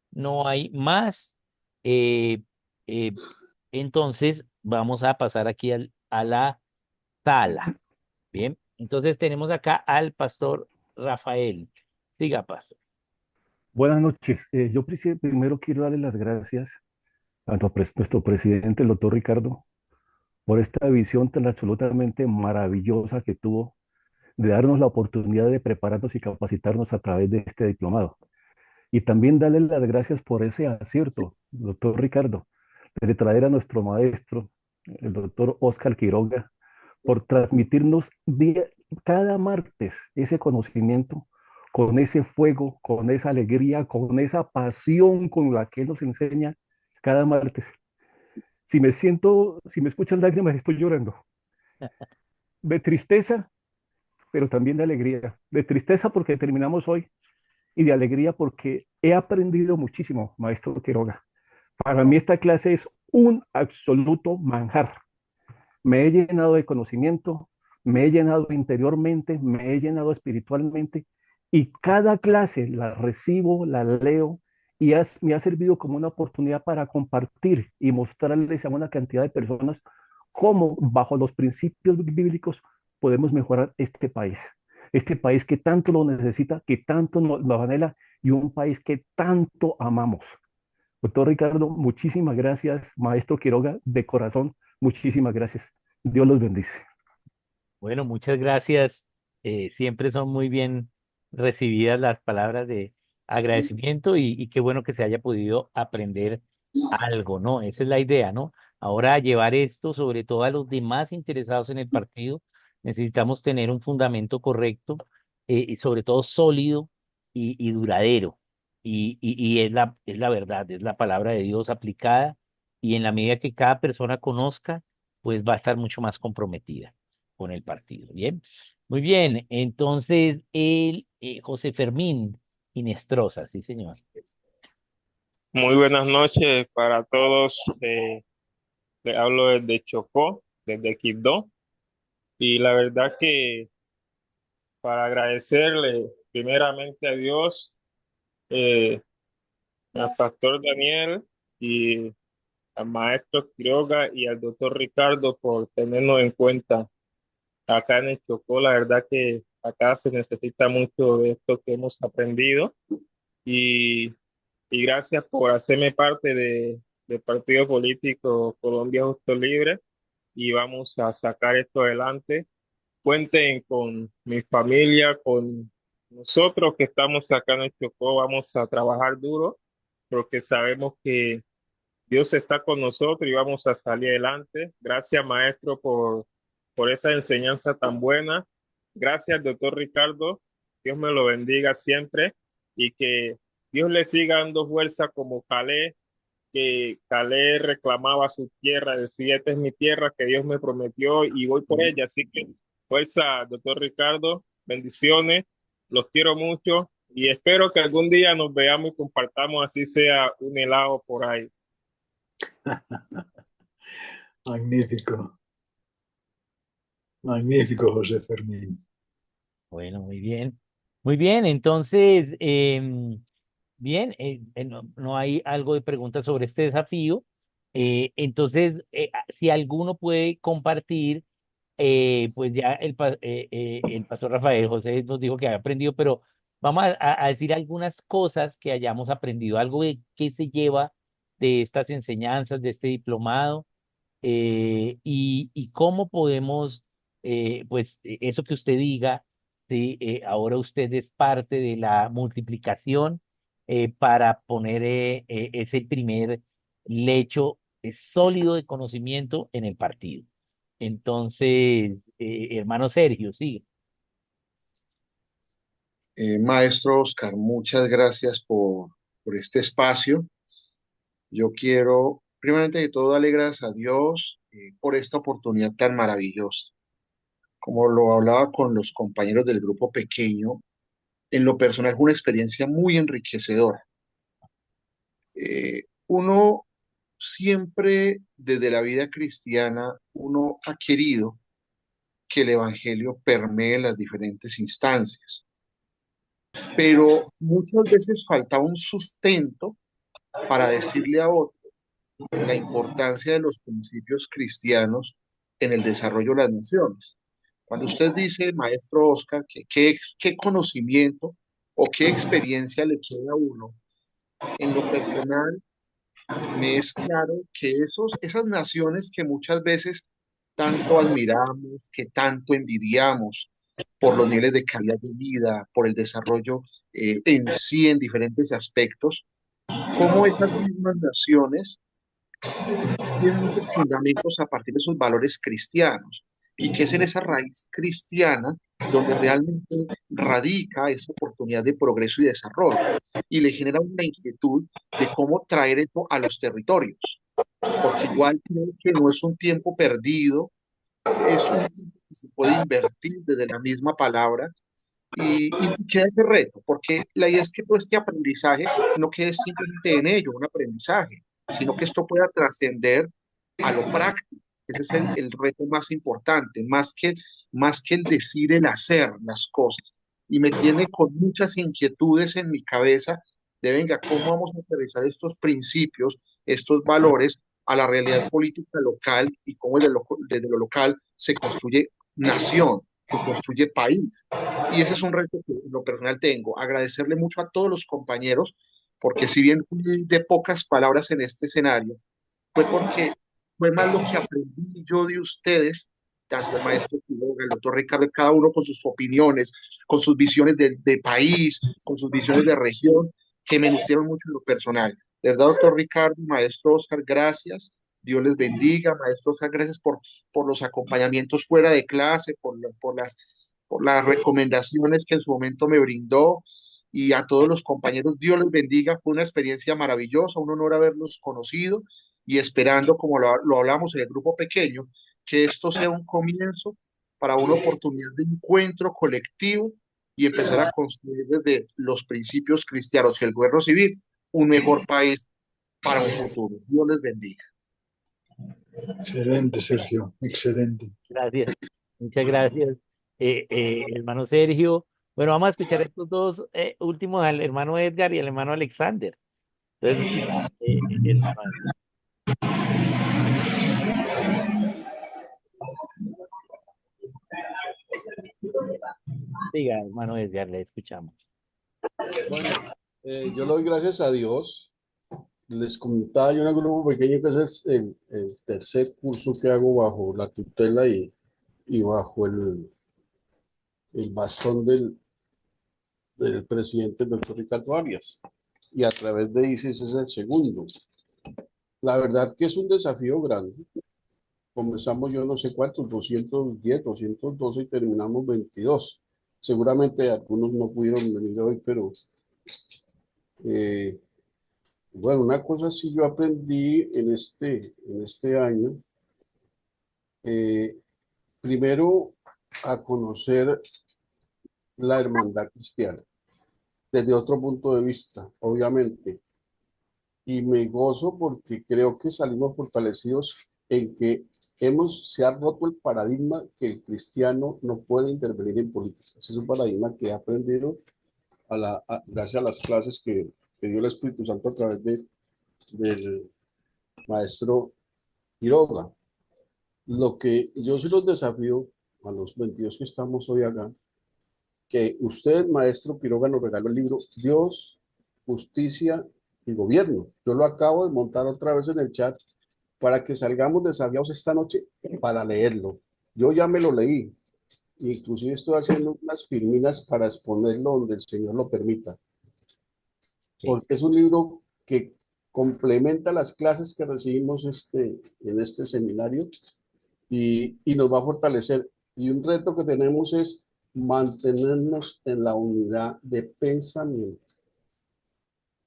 No hay más. Eh, eh, entonces, vamos a pasar aquí a la sala. Bien, entonces tenemos acá al pastor Rafael. Siga, pastor. Buenas noches. Primero quiero darle las gracias a nuestro presidente, el doctor Ricardo, por esta visión tan absolutamente maravillosa que tuvo de darnos la oportunidad de prepararnos y capacitarnos a través de este diplomado. Y también darle las gracias por ese acierto, doctor Ricardo, de traer a nuestro maestro, el doctor Oscar Quiroga, por transmitirnos cada martes ese conocimiento, con ese fuego, con esa alegría, con esa pasión con la que Él nos enseña cada martes. Si me escuchan lágrimas, estoy llorando. De tristeza, pero también de alegría. De tristeza porque terminamos hoy y de alegría porque he aprendido muchísimo, maestro Quiroga. Para mí esta clase es un absoluto manjar. Me he llenado de conocimiento, me he llenado interiormente, me he llenado espiritualmente y cada clase la recibo, la leo y me ha servido como una oportunidad para compartir y mostrarles a una cantidad de personas cómo bajo los principios bíblicos podemos mejorar este país que tanto lo necesita, que tanto lo anhela y un país que tanto amamos. Doctor Ricardo, muchísimas gracias. Maestro Quiroga, de corazón, muchísimas gracias. Dios los bendice. Bueno, muchas gracias. Siempre son muy bien recibidas las palabras de agradecimiento y qué bueno que se haya podido aprender algo, ¿no? Esa es la idea, ¿no? Ahora llevar esto, sobre todo a los demás interesados en el partido, necesitamos tener un fundamento correcto y sobre todo sólido y duradero. Y es la verdad, es la palabra de Dios aplicada y en la medida que cada persona conozca, pues va a estar mucho más comprometida. con el partido. Bien, muy bien. Entonces, José Fermín Inestrosa, sí, señor. Muy buenas noches para todos. Les hablo desde Chocó, desde Quibdó. Y la verdad que para agradecerle primeramente a Dios, eh, al pastor Daniel y al maestro Quiroga y al doctor Ricardo por tenernos en cuenta acá en el Chocó. La verdad que acá se necesita mucho de esto que hemos aprendido. Y y gracias por hacerme parte del partido político Colombia Justo Libre y vamos a sacar esto adelante. Cuenten con mi familia, con nosotros que estamos acá en el Chocó, vamos a trabajar duro porque sabemos que Dios está con nosotros y vamos a salir adelante. Gracias, maestro, por esa enseñanza tan buena. Gracias, doctor Ricardo. Dios me lo bendiga siempre y que Dios le siga dando fuerza como Caleb, que Caleb reclamaba su tierra, decía, esta es mi tierra que Dios me prometió y voy por ella. Así que fuerza, doctor Ricardo. Bendiciones. Los quiero mucho y espero que algún día nos veamos y compartamos, así sea un helado por ahí. Magnífico, magnífico, José Fermín. Bueno, muy bien. Muy bien, entonces, bien, no hay algo de preguntas sobre este desafío. Entonces, si alguno puede compartir, pues ya el pastor Rafael José nos dijo que había aprendido, pero vamos a decir algunas cosas que hayamos aprendido, algo de qué se lleva de estas enseñanzas, de este diplomado, y cómo podemos, pues eso que usted diga, sí, ahora usted es parte de la multiplicación para poner ese primer lecho sólido de conocimiento en el partido. Entonces, hermano Sergio, sí. Maestro Oscar, muchas gracias por este espacio. Yo quiero, primeramente de todo, darle gracias a Dios por esta oportunidad tan maravillosa. Como lo hablaba con los compañeros del grupo pequeño, en lo personal fue una experiencia muy enriquecedora. Uno siempre, desde la vida cristiana, uno ha querido que el evangelio permee las diferentes instancias, pero muchas veces falta un sustento para decirle a otro la importancia de los principios cristianos en el desarrollo de las naciones. Cuando usted dice, maestro Oscar, que qué conocimiento o qué experiencia le queda a uno, en lo personal me es claro que esas naciones que muchas veces tanto admiramos, que tanto envidiamos por los niveles de calidad de vida, por el desarrollo en sí en diferentes aspectos, cómo esas mismas naciones tienen muchos fundamentos a partir de sus valores cristianos y que es en esa raíz cristiana donde realmente radica esa oportunidad de progreso y desarrollo y le genera una inquietud de cómo traer eso a los territorios, porque igual creo que no es un tiempo perdido, es un tiempo que se puede invertir desde la misma palabra y queda ese reto, porque la idea es que todo este aprendizaje no quede simplemente en ello, un aprendizaje, sino que esto pueda trascender a lo práctico. Ese es el reto más importante, más que el decir, el hacer las cosas. Y me tiene con muchas inquietudes en mi cabeza de, venga, ¿cómo vamos a aterrizar estos principios, estos valores a la realidad política local y cómo desde lo local se construye nación, se construye país? Y ese es un reto que en lo personal tengo. Agradecerle mucho a todos los compañeros, porque si bien fui de pocas palabras en este escenario, fue porque fue más lo que aprendí yo de ustedes, tanto el maestro Quiroga, el doctor Ricardo, cada uno con sus opiniones, con sus visiones de país, con sus visiones de región, que me nutrieron mucho en lo personal. De verdad, doctor Ricardo, maestro Oscar, gracias. Dios les bendiga, maestro Oscar, gracias por los acompañamientos fuera de clase, por las recomendaciones que en su momento me brindó y a todos los compañeros, Dios les bendiga, fue una experiencia maravillosa, un honor haberlos conocido y esperando, como lo hablamos en el grupo pequeño, que esto sea un comienzo para una oportunidad de encuentro colectivo y empezar a construir desde los principios cristianos y el gobierno civil un mejor país para un futuro. Dios les bendiga. Excelente, Sergio, excelente. Gracias, muchas gracias, hermano Sergio. Bueno, vamos a escuchar estos dos últimos, al hermano Edgar y al hermano Alexander. Entonces, hermano, diga, hermano Edgar, le escuchamos. Bueno, yo le doy gracias a Dios. Les comentaba yo en un grupo pequeño que ese es el tercer curso que hago bajo la tutela y bajo el bastón del presidente, el doctor Ricardo Arias. Y a través de ICES es el segundo. La verdad que es un desafío grande. Comenzamos yo no sé cuántos, 210, 212 y terminamos 22. Seguramente algunos no pudieron venir hoy, pero bueno, una cosa sí yo aprendí en este año, primero a conocer la hermandad cristiana desde otro punto de vista, obviamente. Y me gozo porque creo que salimos fortalecidos en que se ha roto el paradigma que el cristiano no puede intervenir en política. Ese es un paradigma que he aprendido gracias a las clases que dio el Espíritu Santo a través del maestro Quiroga. Lo que yo sí los desafío a los 22 que estamos hoy acá, que usted, maestro Quiroga, nos regaló el libro Dios, Justicia y Gobierno. Yo lo acabo de montar otra vez en el chat para que salgamos desafiados esta noche para leerlo. Yo ya me lo leí, inclusive estoy haciendo unas filminas para exponerlo donde el Señor lo permita. Porque es un libro que complementa las clases que recibimos en este seminario y nos va a fortalecer. Y un reto que tenemos es mantenernos en la unidad de pensamiento,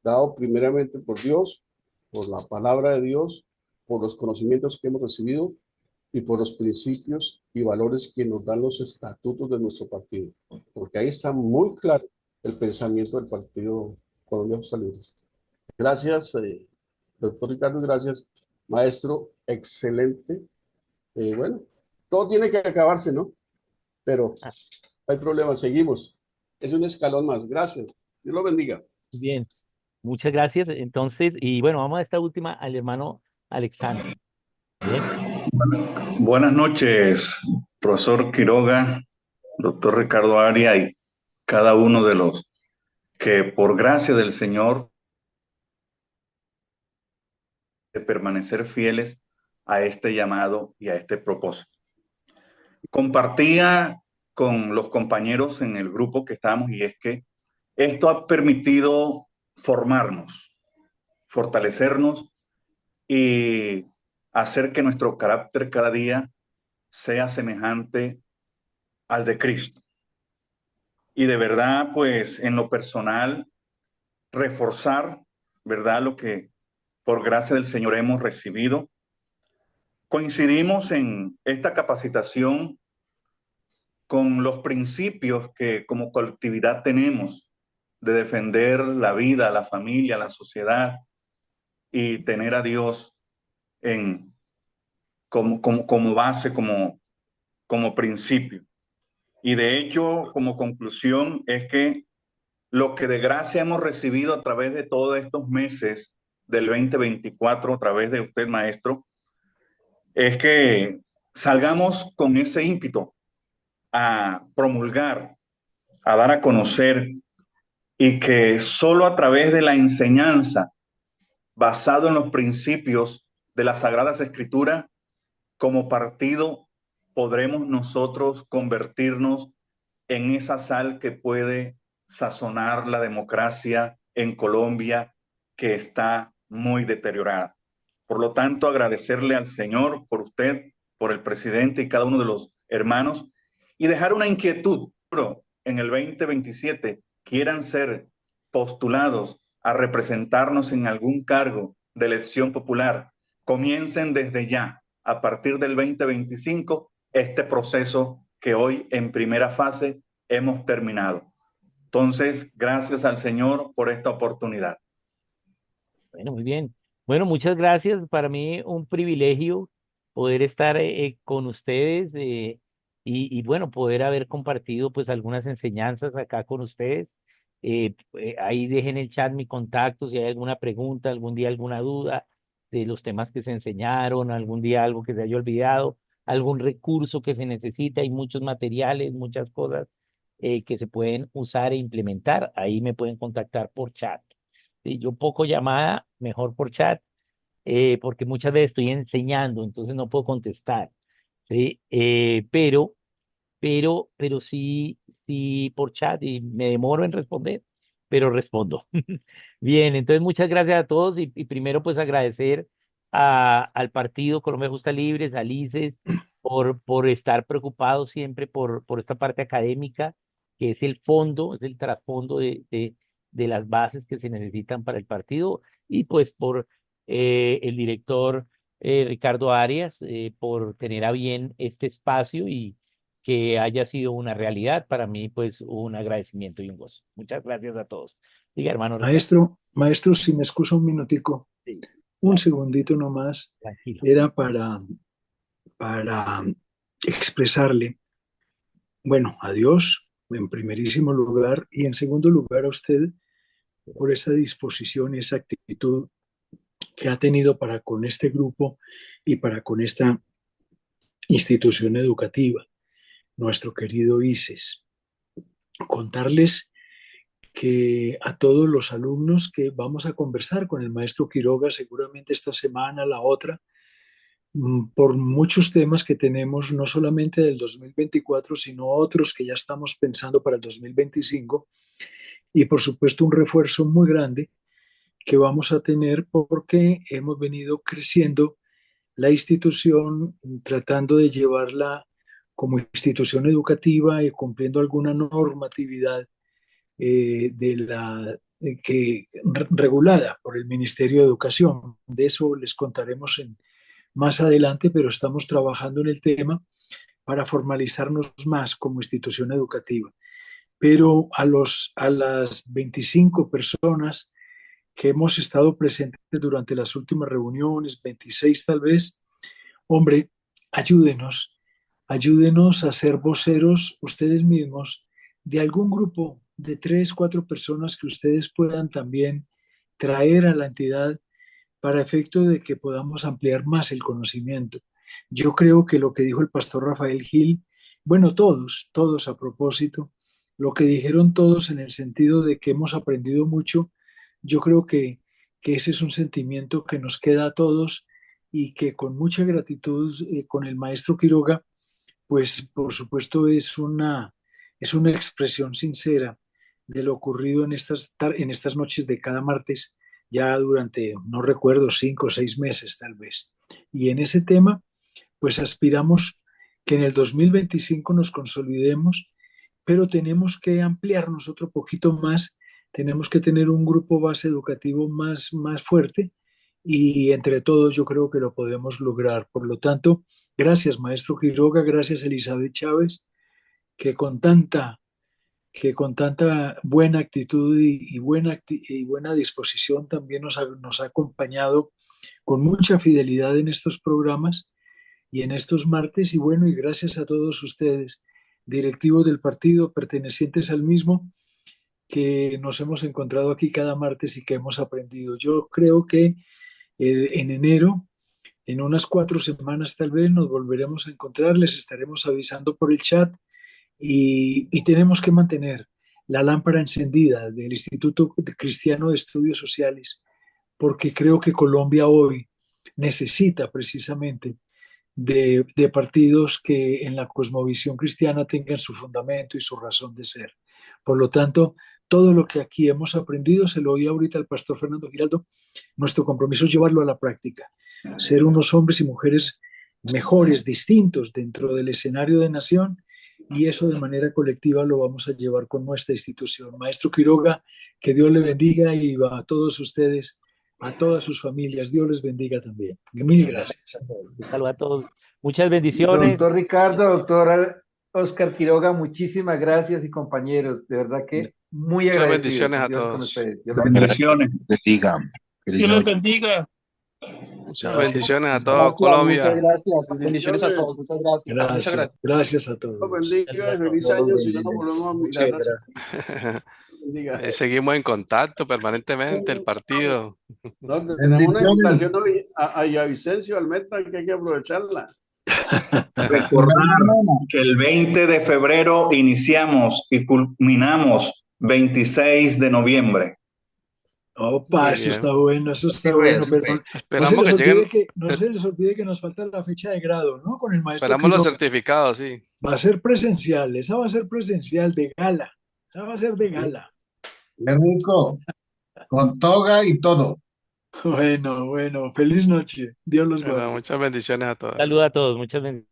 dado primeramente por Dios, por la palabra de Dios, por los conocimientos que hemos recibido y por los principios y valores que nos dan los estatutos de nuestro partido. Porque ahí está muy claro el pensamiento del Partido Colombia Justas Libres. Gracias, doctor Ricardo, gracias, maestro, excelente. Bueno, todo tiene que acabarse, ¿no? Pero no hay problema, seguimos. Es un escalón más. Gracias. Dios lo bendiga. Bien, muchas gracias. Entonces, y bueno, vamos a esta última al hermano Alexander. Bien. Buenas noches, profesor Quiroga, doctor Ricardo Arias y cada uno de los que por gracia del Señor de permanecer fieles a este llamado y a este propósito. Compartía con los compañeros en el grupo que estábamos y es que esto ha permitido formarnos, fortalecernos y hacer que nuestro carácter cada día sea semejante al de Cristo. Y de verdad, pues en lo personal, reforzar, ¿verdad? Lo que por gracia del Señor hemos recibido. Coincidimos en esta capacitación con los principios que como colectividad tenemos de defender la vida, la familia, la sociedad y tener a Dios como base, como principio. Y de hecho, como conclusión, es que lo que de gracia hemos recibido a través de todos estos meses del 2024, a través de usted, maestro, es que salgamos con ese ímpetu a promulgar, a dar a conocer, y que solo a través de la enseñanza, basado en los principios de las Sagradas Escrituras, como partido podremos nosotros convertirnos en esa sal que puede sazonar la democracia en Colombia, que está muy deteriorada. Por lo tanto, agradecerle al Señor por usted, por el presidente y cada uno de los hermanos, y dejar una inquietud. En el 2027 quieran ser postulados a representarnos en algún cargo de elección popular, comiencen desde ya, a partir del 2025, este proceso que hoy en primera fase hemos terminado. Entonces, gracias al Señor por esta oportunidad. Bueno, muy bien. Bueno, muchas gracias. Para mí un privilegio poder estar con ustedes y bueno, poder haber compartido pues algunas enseñanzas acá con ustedes. Ahí dejen en el chat mi contacto si hay alguna pregunta, algún día alguna duda de los temas que se enseñaron, algún día algo que se haya olvidado, algún recurso que se necesita. Hay muchos materiales, muchas cosas que se pueden usar e implementar. Ahí me pueden contactar por chat. Sí, yo poco llamada, mejor por chat, porque muchas veces estoy enseñando, entonces no puedo contestar, ¿sí? Pero sí, sí por chat y me demoro en responder, pero respondo. Bien, entonces muchas gracias a todos y primero pues agradecer al partido Colombia Justa Libres, a Lices, por estar preocupado siempre por esta parte académica, que es el fondo, es el trasfondo de las bases que se necesitan para el partido, y pues por el director Ricardo Arias, por tener a bien este espacio y que haya sido una realidad. Para mí, pues, un agradecimiento y un gozo. Muchas gracias a todos. Diga, hermano Ricardo. Maestro, si me excusa un minutico, Sí, un claro, segundito nomás, tranquilo. era para expresarle, bueno, a Dios en primerísimo lugar y en segundo lugar a usted por esa disposición y esa actitud que ha tenido para con este grupo y para con esta institución educativa, nuestro querido ICES. Contarles que a todos los alumnos que vamos a conversar con el maestro Quiroga seguramente esta semana, la otra, por muchos temas que tenemos, no solamente del 2024, sino otros que ya estamos pensando para el 2025, y por supuesto un refuerzo muy grande que vamos a tener porque hemos venido creciendo la institución, tratando de llevarla como institución educativa y cumpliendo alguna normatividad regulada por el Ministerio de Educación. De eso les contaremos más adelante, pero estamos trabajando en el tema para formalizarnos más como institución educativa. Pero a las 25 personas que hemos estado presentes durante las últimas reuniones, 26 tal vez, hombre, ayúdenos, ayúdenos a ser voceros ustedes mismos de algún grupo de 3, 4 personas que ustedes puedan también traer a la entidad para efecto de que podamos ampliar más el conocimiento. Yo creo que lo que dijo el pastor Rafael Gil, bueno, todos a propósito, lo que dijeron todos en el sentido de que hemos aprendido mucho, yo creo que ese es un sentimiento que nos queda a todos y que con mucha gratitud con el maestro Quiroga, pues por supuesto es una expresión sincera de lo ocurrido en estas noches de cada martes, ya durante, no recuerdo, 5 o 6 meses tal vez. Y en ese tema, pues aspiramos que en el 2025 nos consolidemos, pero tenemos que ampliarnos otro poquito más, tenemos que tener un grupo base educativo más fuerte y entre todos yo creo que lo podemos lograr. Por lo tanto, gracias maestro Quiroga, gracias Elizabeth Chávez, que con tanta, que con tanta buena actitud y buena disposición también nos ha acompañado con mucha fidelidad en estos programas y en estos martes. Y bueno, y gracias a todos ustedes, directivos del partido, pertenecientes al mismo, que nos hemos encontrado aquí cada martes y que hemos aprendido. Yo creo que en enero, en unas 4 semanas tal vez, nos volveremos a encontrar, les estaremos avisando por el chat y tenemos que mantener la lámpara encendida del Instituto Cristiano de Estudios Sociales, porque creo que Colombia hoy necesita precisamente de partidos que en la cosmovisión cristiana tengan su fundamento y su razón de ser. Por lo tanto, todo lo que aquí hemos aprendido, se lo oí ahorita al pastor Fernando Giraldo, nuestro compromiso es llevarlo a la práctica, ser unos hombres y mujeres mejores, distintos dentro del escenario de nación, y eso de manera colectiva lo vamos a llevar con nuestra institución. Maestro Quiroga, que Dios le bendiga y a todos ustedes, a todas sus familias, Dios les bendiga también. Mil gracias. Un saludo a todos. Muchas bendiciones. Doctor Ricardo, doctora Oscar Quiroga, muchísimas gracias y compañeros, de verdad que muy Muchas agradecidos bendiciones con a Dios con todos. ustedes. Dios los bendiga. Bendiciones. Bendiga. Feliz Dios los noche. bendiga. Muchas Gracias. bendiciones a todos, Gracias, muchas Colombia. gracias. Bendiciones a Bendiciones. todos. Muchas gracias. Muchas Gracias, gracias. gracias a Dios todos. bendiga y feliz Dios los año. Si no nos bendiga. volvemos a Muchas mirar. gracias. Bendiga. Seguimos en contacto permanentemente, el partido. No, tenemos una invitación hoy a Villavicencio al Meta que hay que aprovecharla. Recordar que el 20 de febrero iniciamos y culminamos 26 de noviembre. Opa, Muy eso bien. está bueno, eso está Qué bueno. bueno, Pero no se Esperamos les que olvide lleguen, no se les olvide que nos falta la fecha de grado, ¿no? Con el maestro esperamos los Quiroga. certificados, sí. Va a ser presencial, esa va a ser presencial de gala. Esa va a ser de gala. Qué rico. Con toga y todo. Bueno, feliz noche. Dios los Bueno, guarde. muchas bendiciones a todos. Saludos a todos, muchas bendiciones.